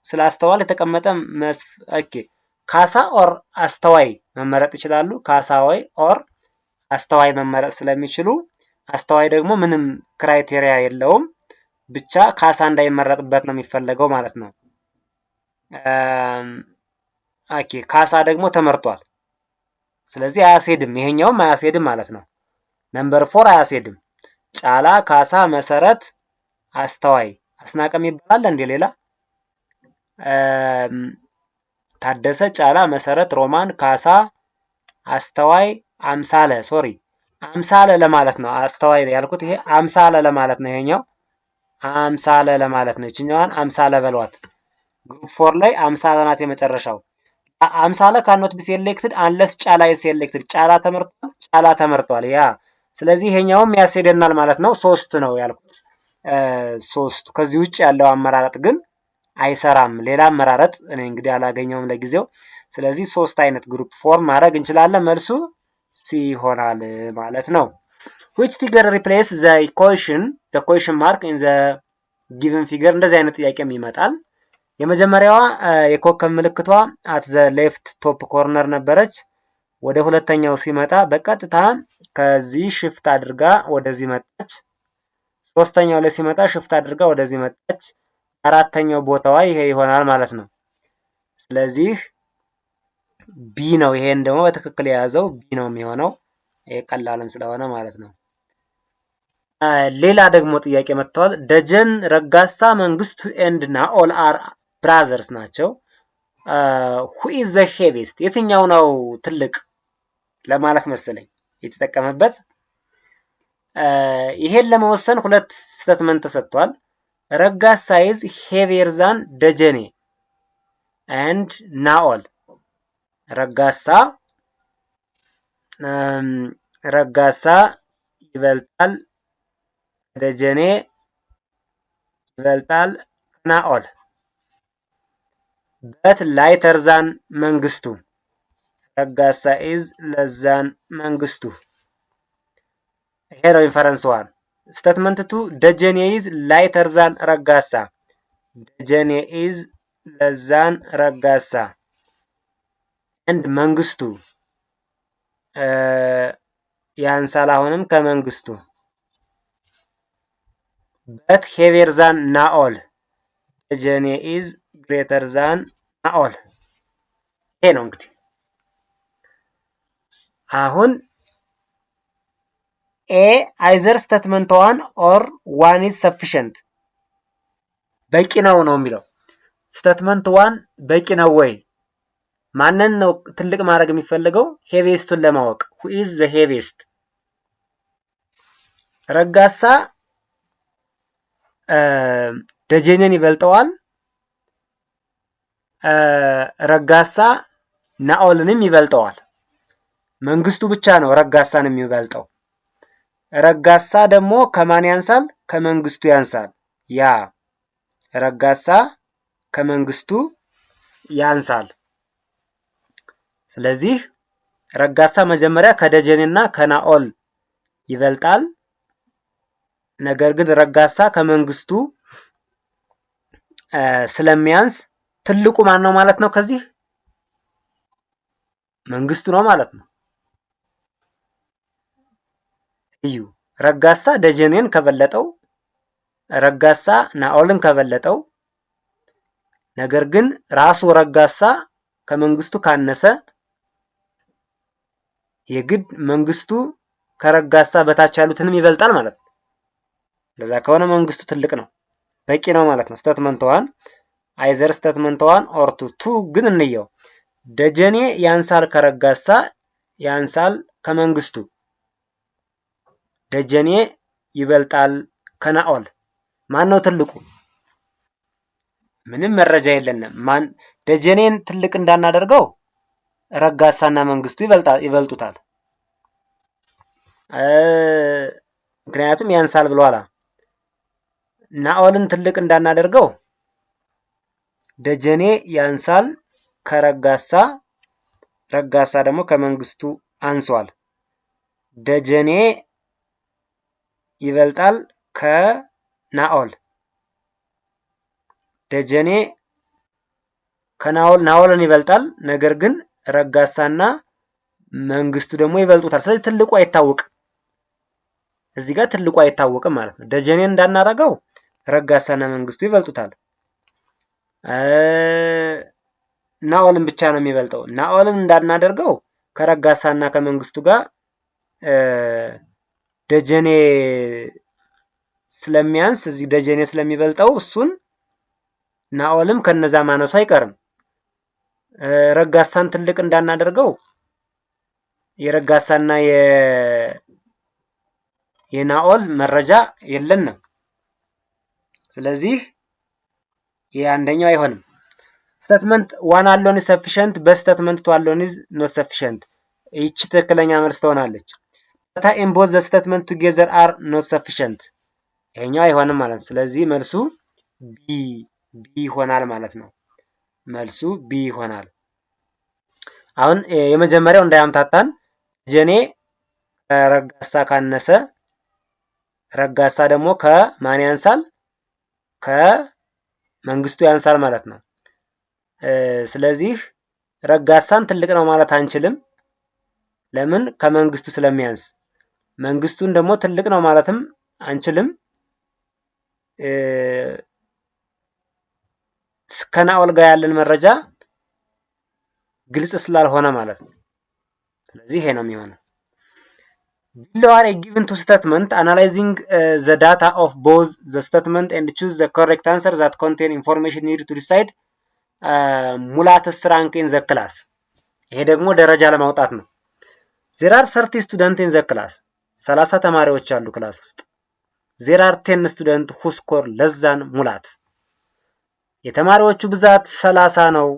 ስለ አስተዋል የተቀመጠ ኦኬ ካሳ ኦር አስተዋይ መመረጥ ይችላሉ። ካሳዋይ ኦር አስተዋይ መመረጥ ስለሚችሉ አስተዋይ ደግሞ ምንም ክራይቴሪያ የለውም። ብቻ ካሳ እንዳይመረጥበት ነው የሚፈለገው ማለት ነው። ኦኬ ካሳ ደግሞ ተመርጧል። ስለዚህ አያስሄድም። ይሄኛውም አያስሄድም ማለት ነው። ነምበር 4 አያስሄድም። ጫላ፣ ካሳ፣ መሰረት፣ አስተዋይ። አስናቀም ይባላል እንዴ ሌላ? ታደሰ፣ ጫላ፣ መሰረት፣ ሮማን፣ ካሳ፣ አስተዋይ፣ አምሳለ። ሶሪ አምሳለ ለማለት ነው። አስተዋይ ያልኩት ይሄ አምሳለ ለማለት ነው። ይሄኛው አምሳለ ለማለት ነው። ይችኛዋን አምሳለ በሏት። ግሩፕ 4 ላይ አምሳለ ናት የመጨረሻው። አምሳለ ካኖት ቢ ሴሌክትድ አንለስ ጫላ ኢዝ ሴሌክትድ። ጫላ ተመርጧል። ጫላ ተመርጧል። ያ ስለዚህ ይሄኛውም ያስሄደናል ማለት ነው። 3 ነው ያልኩት። 3 ከዚህ ውጭ ያለው አመራረጥ ግን አይሰራም። ሌላ አመራረጥ እኔ እንግዲህ አላገኘውም ለጊዜው። ስለዚህ 3 አይነት ግሩፕ ፎርም ማድረግ እንችላለን። መልሱ ሲ ይሆናል ማለት ነው። which figure replace the question mark in the given figure። እንደዚህ አይነት ጥያቄም ይመጣል። የመጀመሪያዋ የኮከብ ምልክቷ at the left top corner ነበረች። ወደ ሁለተኛው ሲመጣ በቀጥታ ከዚህ ሽፍት አድርጋ ወደዚህ መጣች። ሶስተኛው ላይ ሲመጣ ሽፍት አድርጋ ወደዚህ መጣች። አራተኛው ቦታዋ ይሄ ይሆናል ማለት ነው። ስለዚህ ቢ ነው። ይሄን ደግሞ በትክክል የያዘው ቢ ነው የሚሆነው። ይሄ ቀላልም ስለሆነ ማለት ነው። ሌላ ደግሞ ጥያቄ መጥተዋል። ደጀን፣ ረጋሳ፣ መንግስቱ ኤንድ ናኦል አር ብራዘርስ ናቸው። who is the heaviest? የትኛው ነው ትልቅ ለማለት መሰለኝ የተጠቀመበት። ይሄን ለመወሰን ሁለት ስቴትመንት ተሰጥቷል። ረጋሳ is heavier than ደጀኔ and ናኦል። ረጋሳ ይበልጣል፣ ደጀኔ ይበልጣል ናኦል። በት ላይተር ዛን መንግስቱ። ረጋሳ ኢዝ ለዛን መንግስቱ። ይሄ ነው ኢንፈረንስ 1። ስቴትመንት 2 ደጀኔ ኢዝ ላይተር ዛን ረጋሳ። ደጀኔ ኢዝ ለዛን ረጋሳ ኤንድ መንግስቱ ያንሳል አሁንም ከመንግስቱ። በት ሄቪየር ዛን ናኦል። ደጀኔ ኢዝ ግሬተር ዛን ናኦል። ይሄ ነው እንግዲህ አሁን ኤ አይዘር ስቴትመንት 1 ኦር 1 ኢዝ ሰፊሽንት በቂ ነው ነው የሚለው። ስቴትመንት 1 በቂ ነው ወይ? ማንን ነው ትልቅ ማድረግ የሚፈልገው? ሄቪስቱን ለማወቅ who is the heaviest? ረጋሳ ደጀኔን ይበልጠዋል። ረጋሳ ናኦልንም ይበልጠዋል። መንግስቱ ብቻ ነው ረጋሳን የሚበልጠው። ረጋሳ ደግሞ ከማን ያንሳል? ከመንግስቱ ያንሳል። ያ ረጋሳ ከመንግስቱ ያንሳል። ስለዚህ ረጋሳ መጀመሪያ ከደጀኔና ከናኦል ይበልጣል። ነገር ግን ረጋሳ ከመንግስቱ ስለሚያንስ ትልቁ ማን ነው ማለት ነው? ከዚህ መንግስቱ ነው ማለት ነው። እዩ ረጋሳ ደጀኔን ከበለጠው፣ ረጋሳ ናኦልን ከበለጠው፣ ነገር ግን ራሱ ረጋሳ ከመንግስቱ ካነሰ የግድ መንግስቱ ከረጋሳ በታች ያሉትንም ይበልጣል ማለት ነው። ለዛ ከሆነ መንግስቱ ትልቅ ነው፣ በቂ ነው ማለት ነው። ስቴትመንት ዋን አይዘር ስቴትመንት ዋን ኦር ቱ ግን እንየው። ደጀኔ ያንሳል ከረጋሳ ያንሳል ከመንግስቱ፣ ደጀኔ ይበልጣል ከናኦል። ማን ነው ትልቁ? ምንም መረጃ የለንም። ማን ደጀኔን ትልቅ እንዳናደርገው ረጋሳና መንግስቱ ይበልጡታል። ምክንያቱም ያንሳል ብሏላ። ናኦልን ትልቅ እንዳናደርገው ደጀኔ ያንሳል ከረጋሳ፣ ረጋሳ ደግሞ ከመንግስቱ አንሷል። ደጀኔ ይበልጣል ከናኦል፣ ደጀኔ ናኦልን ይበልጣል። ነገር ግን ረጋሳና መንግስቱ ደግሞ ይበልጡታል። ስለዚህ ትልቁ አይታወቅም። እዚህ ጋር ትልቁ አይታወቅም ማለት ነው። ደጀኔን እንዳናረገው ረጋሳና መንግስቱ ይበልጡታል። ናኦልን ብቻ ነው የሚበልጠው። ናኦልን እንዳናደርገው ከረጋሳና ከመንግስቱ ጋር ደጀኔ ስለሚያንስ እዚህ ደጀኔ ስለሚበልጠው እሱን ናኦልም ከነዛ ማነሱ አይቀርም። ረጋሳን ትልቅ እንዳናደርገው የረጋሳና የናኦል መረጃ የለንም። ስለዚህ የአንደኛው አይሆንም። ስቴትመንት ዋን አሎን ሰፊሸንት በስቴትመንት ቱ አሎን ኢዝ ኖት ሰፊሸንት። ይቺ ትክክለኛ መልስ ትሆናለች። ዳታ ኢን ቦዝ ዘ ስቴትመንት ቱጌዘር አር ኖት ሰፊሸንት። ይሄኛው አይሆንም ማለት ነው። ስለዚህ መልሱ ቢ ይሆናል ማለት ነው። መልሱ ቢ ይሆናል። አሁን የመጀመሪያው እንዳያምታታን ደጀኔ ረጋሳ ካነሰ ረጋሳ ደግሞ ከማን ያንሳል? ከመንግስቱ ያንሳል ማለት ነው። ስለዚህ ረጋሳን ትልቅ ነው ማለት አንችልም። ለምን? ከመንግስቱ ስለሚያንስ። መንግስቱን ደግሞ ትልቅ ነው ማለትም አንችልም፣ ከናኦል ጋር ያለን መረጃ ግልጽ ስላልሆነ ማለት ነው። ስለዚህ ይሄ ነው የሚሆነው። Below are given two statements analyzing the data of both the statement and choose the correct answer that contain information needed to decide ሙላትስ ራንክ ኢን ዘ ክላስ። ይሄ ደግሞ ደረጃ ለማውጣት ነው። there are 30 students in the class 30 ተማሪዎች አሉ ክላስ ውስጥ። there are 10 students who score less than ሙላት። የተማሪዎቹ ብዛት 30 ነው።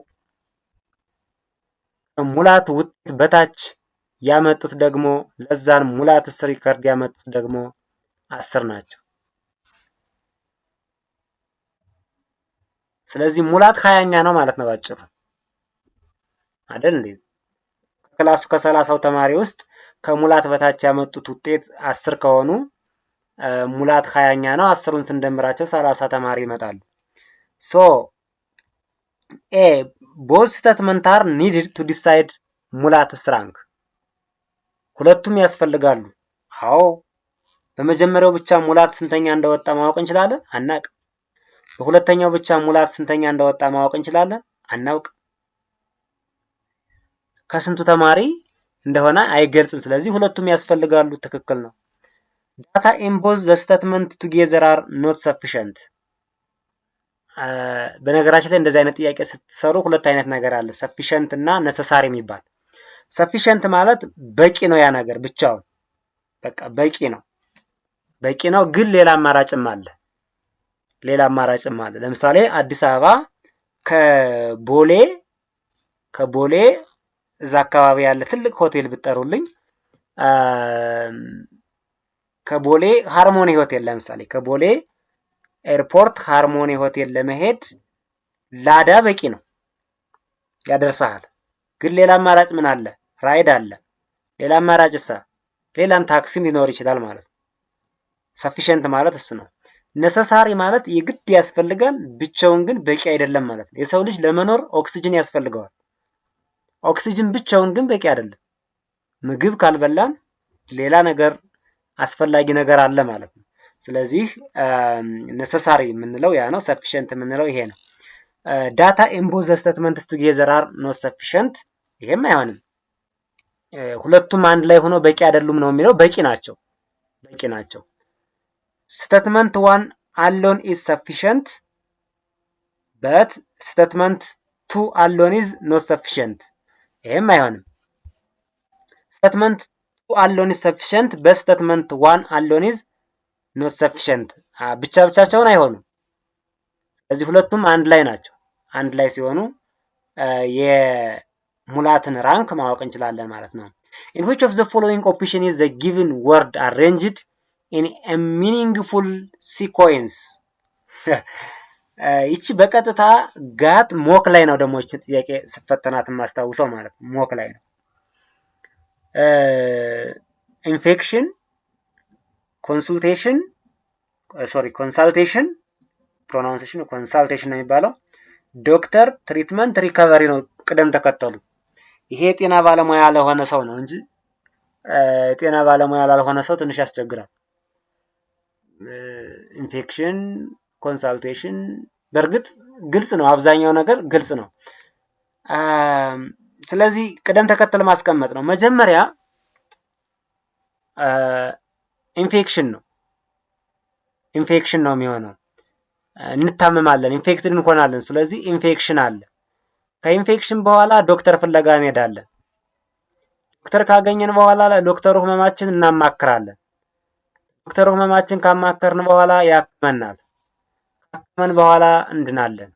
ሙላት ውጤት በታች ያመጡት ደግሞ ለዛን ሙላትስ ሪከርድ ያመጡት ደግሞ 10 ናቸው። ስለዚህ ሙላት 20ኛ ነው ማለት ነው ባጭሩ አይደል እንዴ? ክላሱ ከ30ው ተማሪ ውስጥ ከሙላት በታች ያመጡት ውጤት 10 ከሆኑ ሙላት 20ኛ ነው። 10ን ስንደምራቸው 30 ተማሪ ይመጣሉ። ሶ ኤ both statements are needed to decide ሙላትስ ራንክ። ሁለቱም ያስፈልጋሉ። አዎ በመጀመሪያው ብቻ ሙላት ስንተኛ እንደወጣ ማወቅ እንችላለን? አናውቅ። በሁለተኛው ብቻ ሙላት ስንተኛ እንደወጣ ማወቅ እንችላለን? አናውቅ። ከስንቱ ተማሪ እንደሆነ አይገልጽም። ስለዚህ ሁለቱም ያስፈልጋሉ። ትክክል ነው። data in both the statement together are not sufficient። በነገራችን ላይ እንደዚህ አይነት ጥያቄ ስትሰሩ ሁለት አይነት ነገር አለ፣ sufficient እና necessary የሚባል። sufficient ማለት በቂ ነው፣ ያ ነገር ብቻውን በቃ በቂ ነው፣ በቂ ነው። ግን ሌላ አማራጭም አለ፣ ሌላ አማራጭም አለ። ለምሳሌ አዲስ አበባ ከቦሌ እዛ አካባቢ ያለ ትልቅ ሆቴል ብትጠሩልኝ፣ ከቦሌ ሃርሞኒ ሆቴል ለምሳሌ ከቦሌ ኤርፖርት ሃርሞኒ ሆቴል ለመሄድ ላዳ በቂ ነው። ያደርሳል። ግን ሌላ አማራጭ ምን አለ? ራይድ አለ። ሌላ አማራጭ ሌላም ታክሲም ሊኖር ይችላል ማለት ነው። ሰፊሸንት ማለት እሱ ነው። ነሰሳሪ ማለት የግድ ያስፈልጋል፣ ብቻውን ግን በቂ አይደለም ማለት ነው። የሰው ልጅ ለመኖር ኦክሲጅን ያስፈልገዋል። ኦክሲጅን ብቻውን ግን በቂ አይደለም። ምግብ ካልበላን ሌላ ነገር አስፈላጊ ነገር አለ ማለት ነው። ስለዚህ ነሰሳሪ የምንለው ያ ነው። ሰፊሸንት የምንለው ይሄ ነው። ዳታ ኢምቦዝ ስቴትመንትስ ቱጌዘር አር ኖት ሰፊሸንት፣ ይሄም አይሆንም። ሁለቱም አንድ ላይ ሆኖ በቂ አይደሉም ነው የሚለው። በቂ ናቸው፣ በቂ ናቸው። ስቴትመንት ዋን አሎን ኢዝ ሰፊሸንት በት ስቴትመንት ቱ አሎን ኢዝ ኖት ሰፊሸንት፣ ይሄም አይሆንም። ስቴትመንት ቱ አሎን ኢዝ ሰፊሸንት በስቴትመንት ዋን አሎን ኢዝ ኖት ሰፊሸንት፣ ብቻ ብቻቸውን አይሆኑም። ስለዚህ ሁለቱም አንድ ላይ ናቸው። አንድ ላይ ሲሆኑ የሙላትን ራንክ ማወቅ እንችላለን ማለት ነው። in which of the following option is the given word arranged in a meaningful sequence? ይቺ በቀጥታ ጋት ሞክ ላይ ነው። ደግሞ ይቺ ጥያቄ ስፈተናት ማስታውሰው ማለት ነው። ሞክ ላይ ነው። ኢንፌክሽን፣ ኮንሳልቴሽን ፕሮናንሴሽን ኮንሳልቴሽን ነው የሚባለው። ዶክተር፣ ትሪትመንት፣ ሪከቨሪ ነው ቅደም ተከተሉ። ይሄ የጤና ባለሙያ ለሆነ ሰው ነው እንጂ የጤና ባለሙያ ላልሆነ ሰው ትንሽ ያስቸግራል። ኢንፌክሽን፣ ኮንሳልቴሽን በእርግጥ ግልጽ ነው። አብዛኛው ነገር ግልጽ ነው። ስለዚህ ቅደም ተከተል ማስቀመጥ ነው። መጀመሪያ ኢንፌክሽን ነው የሚሆነው። እንታመማለን፣ ኢንፌክትድ እንሆናለን። ስለዚህ ኢንፌክሽን አለ። ከኢንፌክሽን በኋላ ዶክተር ፍለጋ እንሄዳለን። ዶክተር ካገኘን በኋላ ለዶክተሩ ህመማችን እናማክራለን። ዶክተሩ ህመማችን ካማከርን በኋላ ያክመናል። ካከመን በኋላ እንድናለን።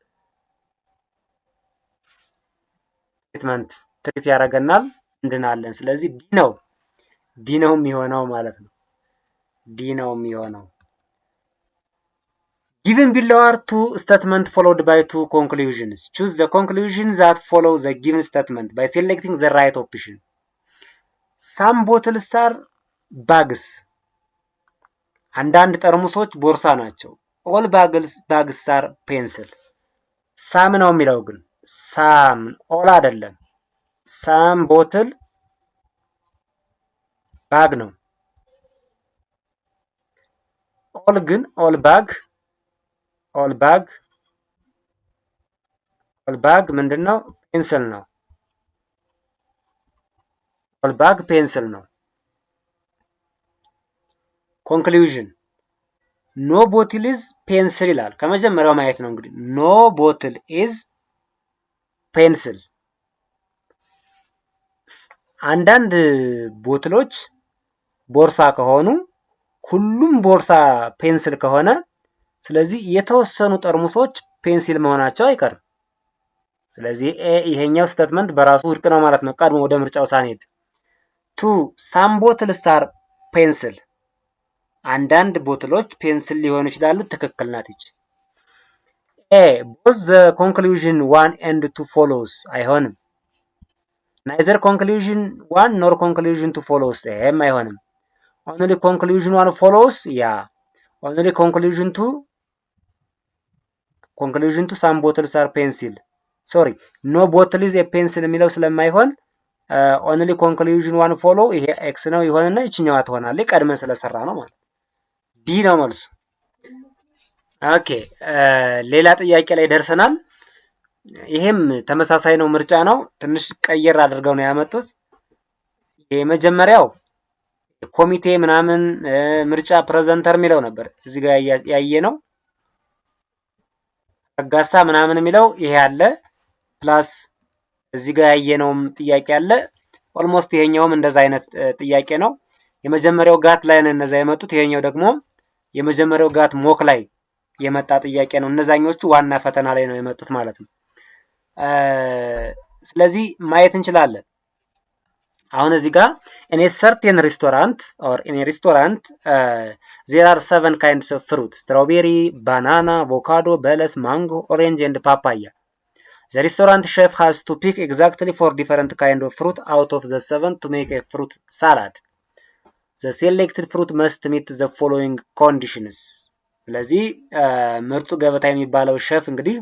ትሪት ያደርገናል፣ እንድናለን። ስለዚህ ዲ ነው የሚሆነው ማለት ነው። ዲ ነው የሚሆነው። Given below are two statements followed by two conclusions. Choose the conclusion that follow the given statement by selecting the right option. Some bottles are bags. አንዳንድ ጠርሙሶች ቦርሳ ናቸው። all bags are pencil. ሳም ነው የሚለው ግን ሳም all አይደለም። ሳም ቦትል ባግ ነው። all ግን all ባግ ምንድነው? ፔንስል ነው። all bag ፔንስል ነው። ኮንክሉዥን ኖ ቦትል ኢዝ ፔንስል ይላል። ከመጀመሪያው ማየት ነው እንግዲህ ኖ ቦትል ኢዝ ፔንስል። አንዳንድ ቦትሎች ቦርሳ ከሆኑ ሁሉም ቦርሳ ፔንስል ከሆነ ስለዚህ የተወሰኑ ጠርሙሶች ፔንሲል መሆናቸው አይቀርም። ስለዚህ ይሄኛው ስቴትመንት በራሱ ውድቅ ነው ማለት ነው። ቀድሞ ወደ ምርጫው ሳንሄድ ቱ ሳም ቦትልስ አር ፔንስል፣ አንዳንድ ቦትሎች ፔንስል ሊሆኑ ይችላሉ። ትክክል ናት ይች። ቦዝ ዘ ኮንክሉዥን ዋን ኤንድ ቱ ፎሎውስ፣ አይሆንም። ናይዘር ኮንክሉዥን ዋን ኖር ኮንክሉዥን ቱ ፎሎውስ፣ ይሄም አይሆንም። ኦንሊ ኮንክሉዥን ዋን ፎሎውስ፣ ያ ኦንሊ ኮንክሉዥን ቱ ሳም ቦትልስ አር ፔንሲል፣ ሶሪ ኖ ቦትል ኢዝ ኤ ፔንሲል የሚለው ስለማይሆን ኦንሊ ኮንክሉዥን ዋን ፎሎ፣ ይሄ ኤክስ ነው ይሆንና ይችኛዋ ትሆናለች። ቀድመን ስለሰራ ነው ማለት ዲ ነው መልሱ። ኦኬ ሌላ ጥያቄ ላይ ደርሰናል። ይሄም ተመሳሳይ ነው፣ ምርጫ ነው። ትንሽ ቀየር አድርገው ነው ያመጡት። የመጀመሪያው ኮሚቴ ምናምን ምርጫ ፕሬዘንተር የሚለው ነበር እዚህ ጋር ያየ ነው። ረጋሳ ምናምን የሚለው ይሄ አለ ፕላስ እዚህ ጋር ያየነውም ጥያቄ አለ። ኦልሞስት ይሄኛውም እንደዛ አይነት ጥያቄ ነው። የመጀመሪያው ጋት ላይ ነው እነዛ የመጡት። ይሄኛው ደግሞ የመጀመሪያው ጋት ሞክ ላይ የመጣ ጥያቄ ነው። እነዛኞቹ ዋና ፈተና ላይ ነው የመጡት ማለት ነው። ስለዚህ ማየት እንችላለን። አሁን እዚህ ጋር in a certain restaurant or in a restaurant there are 7 kinds of fruit: strawberry, banana, avocado, beles, mango, orange and papaya. The restaurant chef has to pick exactly 4 different kind of fruit out of the 7 to make a fruit salad. The selected fruit must meet the following conditions. ስለዚህ ምርጡ ገበታ የሚባለው ሼፍ እንግዲህ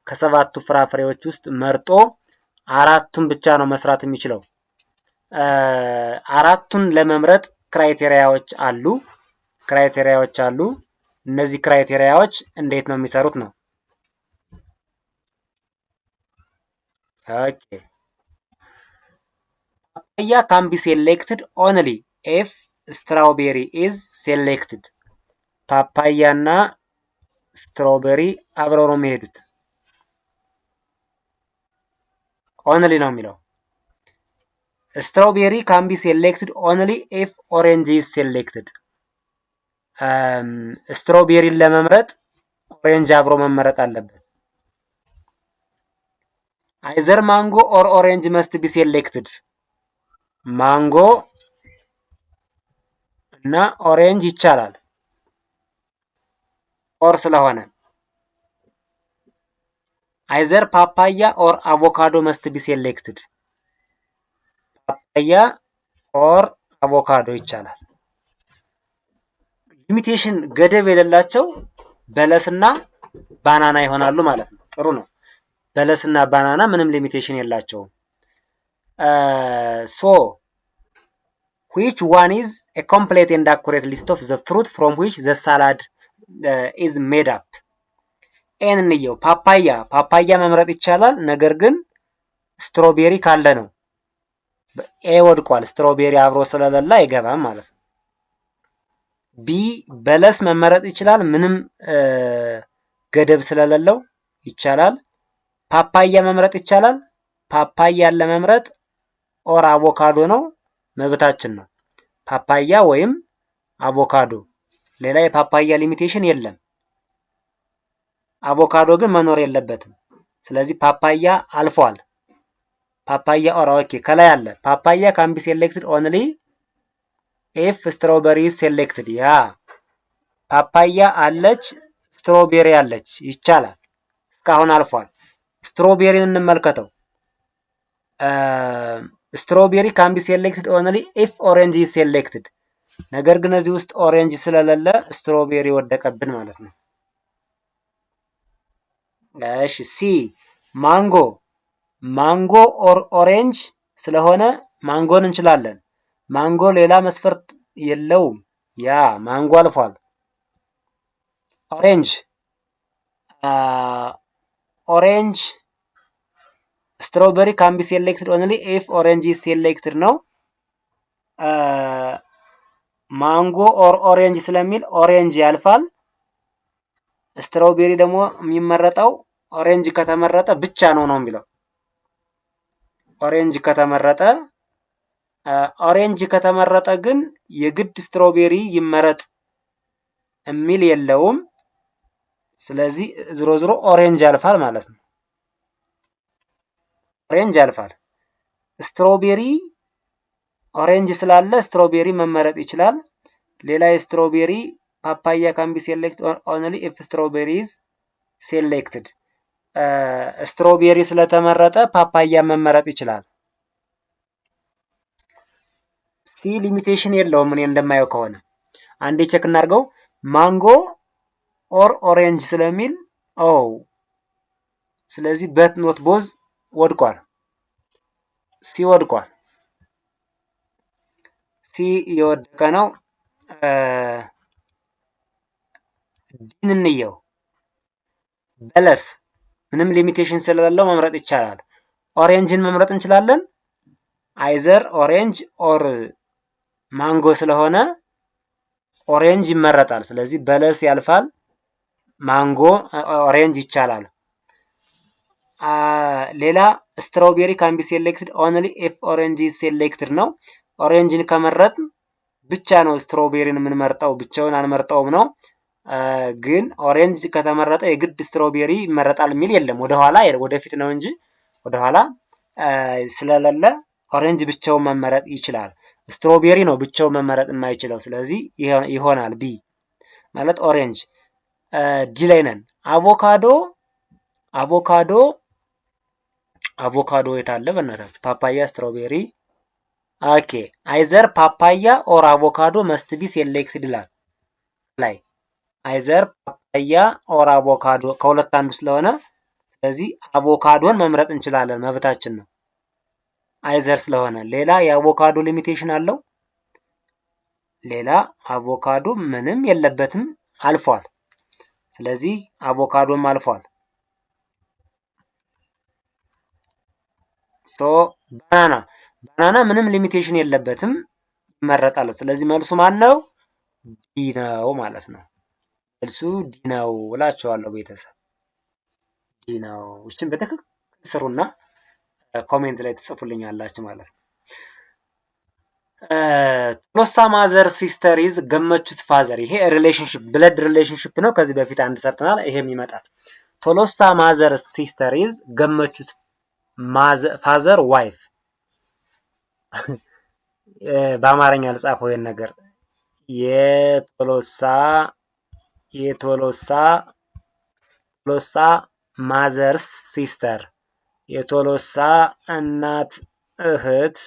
ከሰባቱ ፍራፍሬዎች ውስጥ መርጦ አራቱን ብቻ ነው መስራት የሚችለው። አራቱን ለመምረጥ ክራይቴሪያዎች አሉ። እነዚህ ክራይቴሪያዎች እንዴት ነው የሚሰሩት ነው? ኦኬ ፓፓያ can be selected only if strawberry is selected. ፓፓያ እና ስትሮቤሪ አብረው ነው የሚሄዱት። ኦንሊ ነው የሚለው። ስትሮቤሪ can be selected only if orange is selected. ስትሮቤሪን ለመምረጥ ኦሬንጅ አብሮ መመረጥ አለበት። either mango or orange must be selected. ማንጎ እና ኦሬንጅ ይቻላል ኦር ስለሆነ። either papaya or avocado must be selected. ፓፓያ ኦር አቮካዶ ይቻላል። ሊሚቴሽን ገደብ የሌላቸው በለስና ባናና ይሆናሉ ማለት ነው። ጥሩ ነው። በለስና ባናና ምንም ሊሚቴሽን የላቸውም። so which one is a complete and accurate list of the fruit from which the salad is made up? እንየው። ፓፓያ መምረጥ ይቻላል፣ ነገር ግን ስትሮቤሪ ካለ ነው። ኤ ወድቋል። ስትሮቤሪ አብሮ ስለሌለ አይገባም ማለት ነው። ቢ በለስ መመረጥ ይችላል፣ ምንም ገደብ ስለሌለው ይቻላል። ፓፓያ መምረጥ ይቻላል። ፓፓያን ለመምረጥ ኦር አቮካዶ ነው፣ መብታችን ነው። ፓፓያ ወይም አቮካዶ፣ ሌላ የፓፓያ ሊሚቴሽን የለም። አቮካዶ ግን መኖር የለበትም። ስለዚህ ፓፓያ አልፏል። ፓፓያ ኦር ኦኬ ከላይ አለ። ፓፓያ can be selected only if strawberry is selected. ያ ፓፓያ አለች፣ ስትሮቤሪ አለች፣ ይቻላል። እስካሁን አልፏል። ስትሮቤሪን እንመልከተው። ስትሮቤሪ can be selected only if orange is selected. ነገር ግን እዚህ ውስጥ ኦሬንጅ ስለሌለ ስትሮቤሪ ወደቀብን ማለት ነው። እሺ ሲ ማንጎ ኦር ኦሬንጅ ስለሆነ ማንጎን እንችላለን። ማንጎ ሌላ መስፈርት የለውም። ያ ማንጎ አልፏል። ኦሬንጅ ስትሮቤሪ can be selected only if orange is selected ነው። ማንጎ ኦር ኦሬንጅ ስለሚል ኦሬንጅ ያልፋል። ስትሮቤሪ ደግሞ የሚመረጠው ኦሬንጅ ከተመረጠ ብቻ ነው የሚለው። ኦሬንጅ ከተመረጠ ግን የግድ ስትሮቤሪ ይመረጥ የሚል የለውም። ስለዚህ ዝሮ ኦሬንጅ ያልፋል ማለት ነው። ኦሬንጅ ያልፋል። ስትሮቤሪ ኦሬንጅ ስላለ ስትሮቤሪ መመረጥ ይችላል። ሌላ የስትሮቤሪ ፓፓያ can be selected only if strawberry is selected. ስትሮቤሪ ስለተመረጠ ፓፓያ መመረጥ ይችላል። ሲ ሊሚቴሽን የለውም እኔ እንደማየው ከሆነ። አንዴ ቼክ እናድርገው። ማንጎ ኦር ኦሬንጅ ስለሚል ስለዚህ በት ኖት ቦዝ ወድቋል። ሲ ወድቋል። ሲ የወደቀ ነው። ዲን እንየው። በለስ ምንም ሊሚቴሽን ስለሌለው መምረጥ ይቻላል። ኦሬንጅን መምረጥ እንችላለን። አይዘር ኦሬንጅ ኦር ማንጎ ስለሆነ ኦሬንጅ ይመረጣል። ስለዚህ በለስ ያልፋል። ማንጎ ኦሬንጅ ይቻላል። ሌላ ስትሮቤሪ can be selected only if orange is selected ነው። ኦሬንጅን ከመረጥ ብቻ ነው ስትሮቤሪን የምንመርጠው፣ ብቻውን አንመርጠውም ነው። ግን ኦሬንጅ ከተመረጠ የግድ ስትሮቤሪ ይመረጣል የሚል የለም። ወደፊት ነው እንጂ ወደኋላ ስለሌለ ኦሬንጅ ብቻውን መመረጥ ይችላል። ስትሮቤሪ ነው ብቻውን መመረጥ የማይችለው። ስለዚህ ይሆናል ቢ ማለት ኦሬንጅ። ዲ ላይ ነን። አቮካዶ አቮካዶ የት አለ በእናታችሁ? ፓፓያ፣ ስትሮቤሪ። ኦኬ አይዘር ፓፓያ ኦር አቮካዶ መስት ቢ ሴሌክትድ ይላል ላይ አይዘር ፓፓያ ኦር አቮካዶ ከሁለት አንዱ ስለሆነ ስለዚህ አቮካዶን መምረጥ እንችላለን፣ መብታችን ነው። አይዘር ስለሆነ ሌላ የአቮካዶ ሊሚቴሽን አለው? ሌላ አቮካዶ ምንም የለበትም፣ አልፏል። ስለዚህ አቮካዶም አልፏል። ሶ ባናና ምንም ሊሚቴሽን የለበትም፣ ይመረጣል። ስለዚህ መልሱ ማን ነው? ዲ ነው ማለት ነው። መልሱ ዲ ነው እላችኋለሁ ቤተሰብ፣ ዲ ነው። እችን በትክክል ስሩና ኮሜንት ላይ ትጽፉልኛላችሁ ማለት ነው። ቶሎሳ ማዘር ሲስተር ኢዝ ገመቹስ ፋዘር። ይሄ ሪሌሽንሽፕ ብለድ ሪሌሽንሽፕ ነው። ከዚህ በፊት አንድ ሰርተናል፣ ይሄም ይመጣል። ቶሎሳ ማዘር ሲስተር ኢዝ ገመቹስ ፋዘር ዋይፍ። በአማርኛ ልጻፈው ይሄን ነገር የቶሎሳ ማዘርስ ሲስተር፣ የቶሎሳ እናት እህት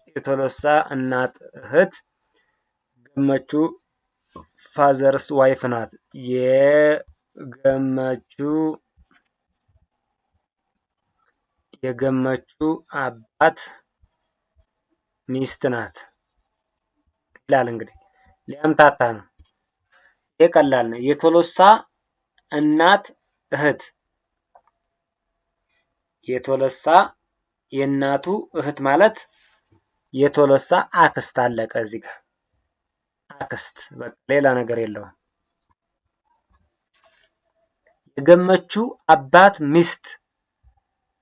የቶሎሳ እናት እህት ገመቹ ፋዘርስ ዋይፍ ናት። የገመቹ አባት ሚስት ናት ይላል። እንግዲህ ሊያምታታ ነው። ይሄ ቀላል ነው። የቶሎሳ እናት እህት፣ የቶሎሳ የእናቱ እህት ማለት የቶሎሳ አክስት። አለቀ እዚህ ጋር አክስት፣ በቃ ሌላ ነገር የለውም። የገመቹ አባት ሚስት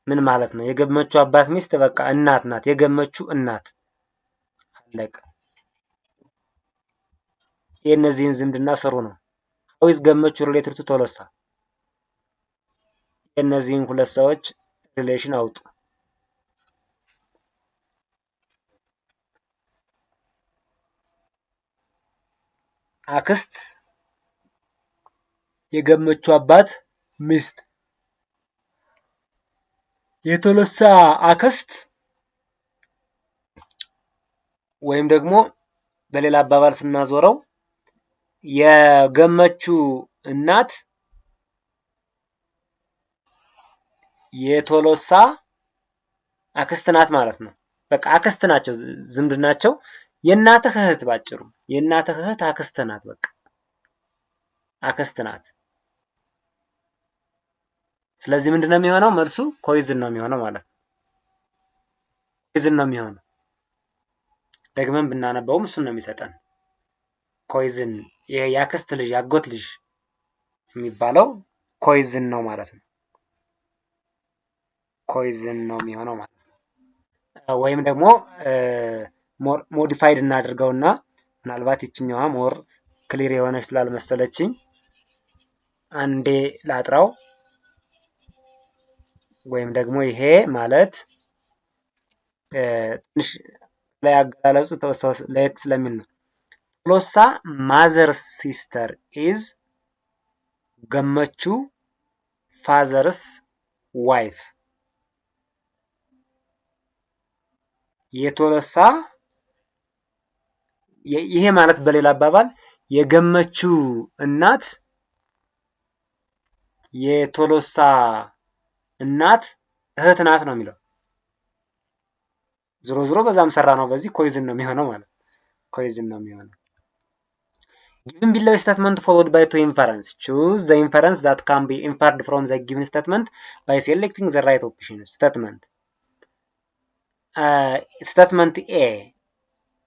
ምን ማለት ነው? የገመቹ አባት ሚስት በቃ እናት ናት። የገመቹ እናት አለቀ። የእነዚህን ዝምድና ስሩ ነው። how is ገመቹ related to ቶሎሳ? የእነዚህን ሁለት ሰዎች ሪሌሽን አውጡ። አክስት፣ የገመቹ አባት ሚስት፣ የቶሎሳ አክስት ወይም ደግሞ በሌላ አባባል ስናዞረው የገመቹ እናት የቶሎሳ አክስት ናት ማለት ነው። በቃ አክስት ናቸው፣ ዝምድናቸው የእናትህ እህት፣ ባጭሩ የእናትህ እህት አክስት ናት። በቃ አክስት ናት። ስለዚህ ምንድን ነው የሚሆነው? መልሱ ኮይዝን ነው የሚሆነው ማለት ነው። ኮይዝን ነው የሚሆነው። ደግመን ብናነበውም እሱን ነው የሚሰጠን። ኮይዝን፣ የአክስት ልጅ ያጎት ልጅ የሚባለው ኮይዝን ነው ማለት ነው። ኮይዝን ነው የሚሆነው ማለት ነው። ወይም ደግሞ ሞዲፋይድ እናድርገውና ምናልባት ይችኛዋ ሞር ክሊር የሆነች ስላልመሰለችኝ አንዴ ላጥራው። ወይም ደግሞ ይሄ ማለት ትንሽ ላይ አገላለጹ ተወሰነ ለየት ስለሚል ነው። ቶሎሳ ማዘር ሲስተር ኢዝ ገመቹ ፋዘርስ ዋይፍ። የቶሎሳ ይሄ ማለት በሌላ አባባል የገመቹ እናት የቶሎሳ እናት እህት ናት ነው የሚለው። ዞሮ ዞሮ በዛም ሰራ ነው በዚህ ኮይዝን ነው የሚሆነው ማለት ኮይዝን ነው የሚሆነው። given below statement followed by two inference, choose the inference that can be inferred from the given statement by selecting the right option. Statement A,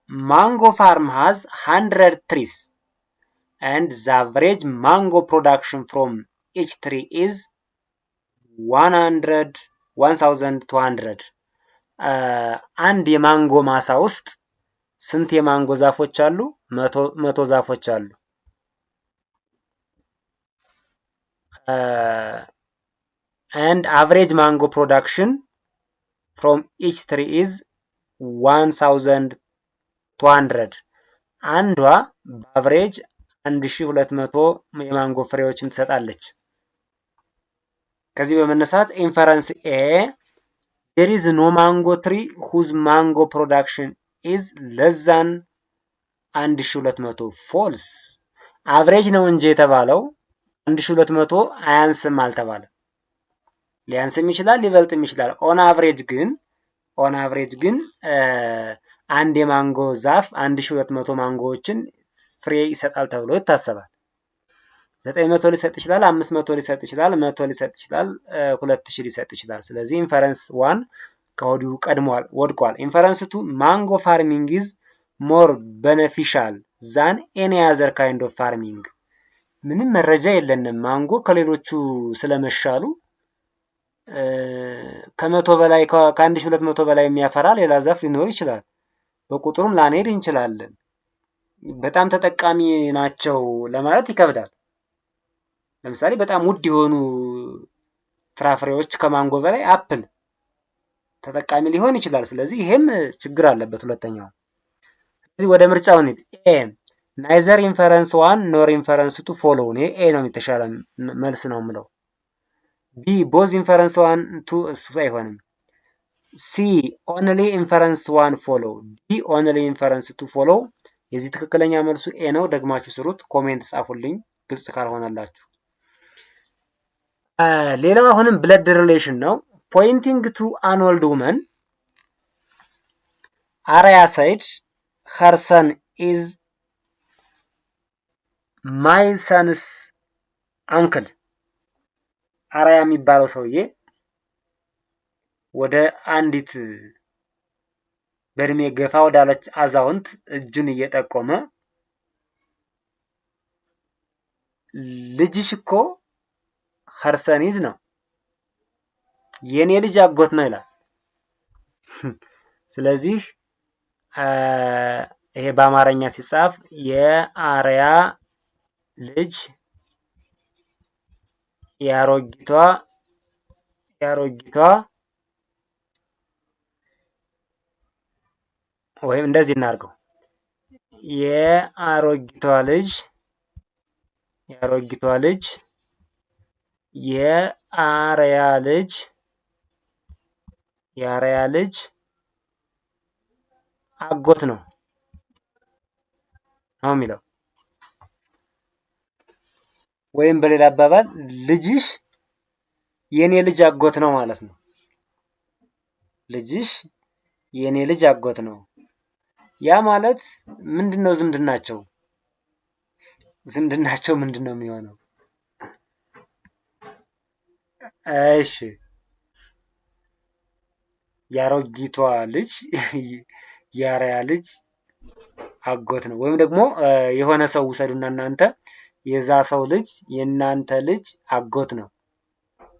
mango farm has 100 trees and the average mango production from each tree is 1200. አንድ የማንጎ ማሳ ውስጥ ስንት የማንጎ ዛፎች አሉ? 100 ዛፎች አሉ። and average mango production from each tree is 1200. አንዷ በአቨሬጅ 1200 የማንጎ ፍሬዎችን ትሰጣለች። ከዚህ በመነሳት ኢንፈረንስ ኤ there is no mango tree whose mango production is less than 1200 ፎልስ አቨሬጅ ነው እንጂ የተባለው 1200 አያንስም አልተባለ። ሊያንስም ይችላል ሊበልጥም ይችላል። ኦን አቨሬጅ ግን አንድ የማንጎ ዛፍ 1200 ማንጎዎችን ፍሬ ይሰጣል ተብሎ ይታሰባል። 900 ሊሰጥ ይችላል፣ 500 ሊሰጥ ይችላል፣ 100 ሊሰጥ ይችላል፣ 2000 ሊሰጥ ይችላል። ስለዚህ ኢንፈረንስ 1 ከወዲሁ ቀድሟል ወድቋል። ኢንፈረንስ 2 ማንጎ ፋርሚንግ ኢዝ ሞር ቤኔፊሻል ዛን ኤኒ አዘር ካይንድ ኦፍ ፋርሚንግ። ምንም መረጃ የለንም ማንጎ ከሌሎቹ ስለመሻሉ። ከ100 በላይ ከ1200 በላይ የሚያፈራ ሌላ ዛፍ ሊኖር ይችላል። በቁጥሩም ላንሄድ እንችላለን። በጣም ተጠቃሚ ናቸው ለማለት ይከብዳል። ለምሳሌ በጣም ውድ የሆኑ ፍራፍሬዎች ከማንጎ በላይ አፕል ተጠቃሚ ሊሆን ይችላል። ስለዚህ ይሄም ችግር አለበት ሁለተኛው። ስለዚህ ወደ ምርጫው እንሂድ። ኤ ናይዘር ኢንፈረንስ 1 ኖር ኢንፈረንስ 2 ፎሎው። እኔ ኤ ነው የተሻለ መልስ ነው የምለው። ቢ ቦዝ ኢንፈረንስ 1 2 እሱ አይሆንም። ሲ ኦንሊ ኢንፈረንስ 1 ፎሎው። ዲ ኦንሊ ኢንፈረንስ 2 ፎሎው። የዚህ ትክክለኛ መልሱ ኤ ነው። ደግማችሁ ስሩት፣ ኮሜንት ጻፉልኝ ግልጽ ካልሆነላችሁ። ሌላው አሁንም ብለድ ሪሌሽን ነው። ፖይንቲንግ ቱ አን ኦልድ ውመን አርያ ሳይድ ሄር ሰን ኢዝ ማይ ሰንስ አንክል። አርያ የሚባለው ሰውዬ ወደ አንዲት በእድሜ ገፋ ወዳለች አዛውንት እጁን እየጠቆመ ልጅሽ እኮ ኸርሰኒዝ ነው የኔ ልጅ አጎት ነው ይላል። ስለዚህ ይሄ በአማርኛ ሲጻፍ የአርያ ልጅ ያሮጊቷ ወይም እንደዚህ እናድርገው የአሮጊቷ ልጅ የአርያ ልጅ አጎት ነው የሚለው። ወይም በሌላ አባባል ልጅሽ የኔ ልጅ አጎት ነው ማለት ነው። ልጅሽ የኔ ልጅ አጎት ነው። ያ ማለት ምንድነው? ዝምድናቸው ምንድነው የሚሆነው? እሺ ያሮጊቷ ልጅ የአርያ ልጅ አጎት ነው። ወይም ደግሞ የሆነ ሰው ውሰዱና እናንተ የዛ ሰው ልጅ የእናንተ ልጅ አጎት ነው።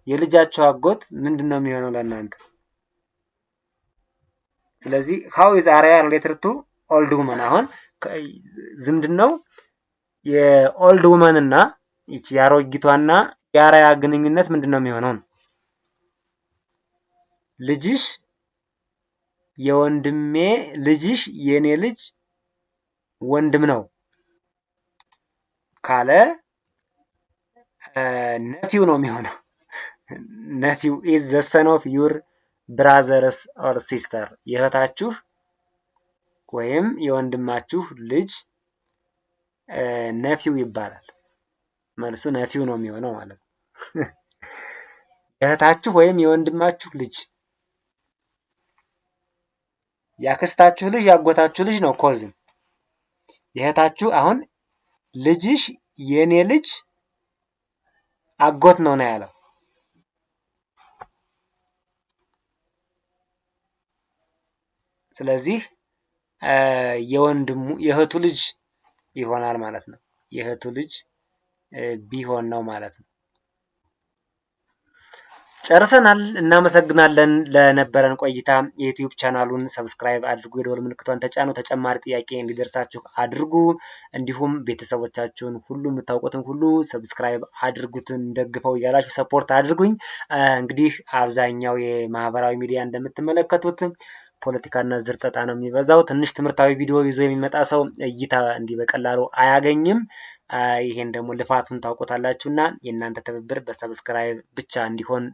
የልጃቸው አጎት ምንድነው የሚሆነው ለእናንተ? ስለዚህ how is አርያ related to old woman? አሁን ዝምድናው የኦልድ ውመን እና ይቺ ያሮጊቷና የአርያ ግንኙነት ምንድነው የሚሆነው? ልጅሽ የወንድሜ ልጅሽ የኔ ልጅ ወንድም ነው ካለ ነፊው ነው የሚሆነው። ነፊው is the son of your brothers or sister። የእህታችሁ ወይም የወንድማችሁ ልጅ ነፊው ይባላል። መልሱ ነፊው ነው የሚሆነው ማለት ነው። የእህታችሁ ወይም የወንድማችሁ ልጅ፣ ያክስታችሁ ልጅ፣ ያጎታችሁ ልጅ ነው ኮዝን። የእህታችሁ አሁን ልጅሽ የኔ ልጅ አጎት ነው ያለው። ስለዚህ የእህቱ ልጅ ይሆናል ማለት ነው። የእህቱ ልጅ ቢሆን ነው ማለት ነው። ጨርሰናል። እናመሰግናለን ለነበረን ቆይታ። የዩቲዩብ ቻናሉን ሰብስክራይብ አድርጉ፣ የደወል ምልክቷን ተጫኑ፣ ተጨማሪ ጥያቄ እንዲደርሳችሁ አድርጉ። እንዲሁም ቤተሰቦቻችሁን ሁሉ የምታውቁትን ሁሉ ሰብስክራይብ አድርጉትን ደግፈው እያላችሁ ሰፖርት አድርጉኝ። እንግዲህ አብዛኛው የማህበራዊ ሚዲያ እንደምትመለከቱት ፖለቲካና ዝርጠጣ ነው የሚበዛው። ትንሽ ትምህርታዊ ቪዲዮ ይዞ የሚመጣ ሰው እይታ እንዲህ በቀላሉ አያገኝም። ይሄን ደግሞ ልፋቱን ታውቁታላችሁና የእናንተ ትብብር በሰብስክራይብ ብቻ እንዲሆን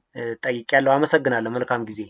ጠይቄያለሁ። አመሰግናለሁ። መልካም ጊዜ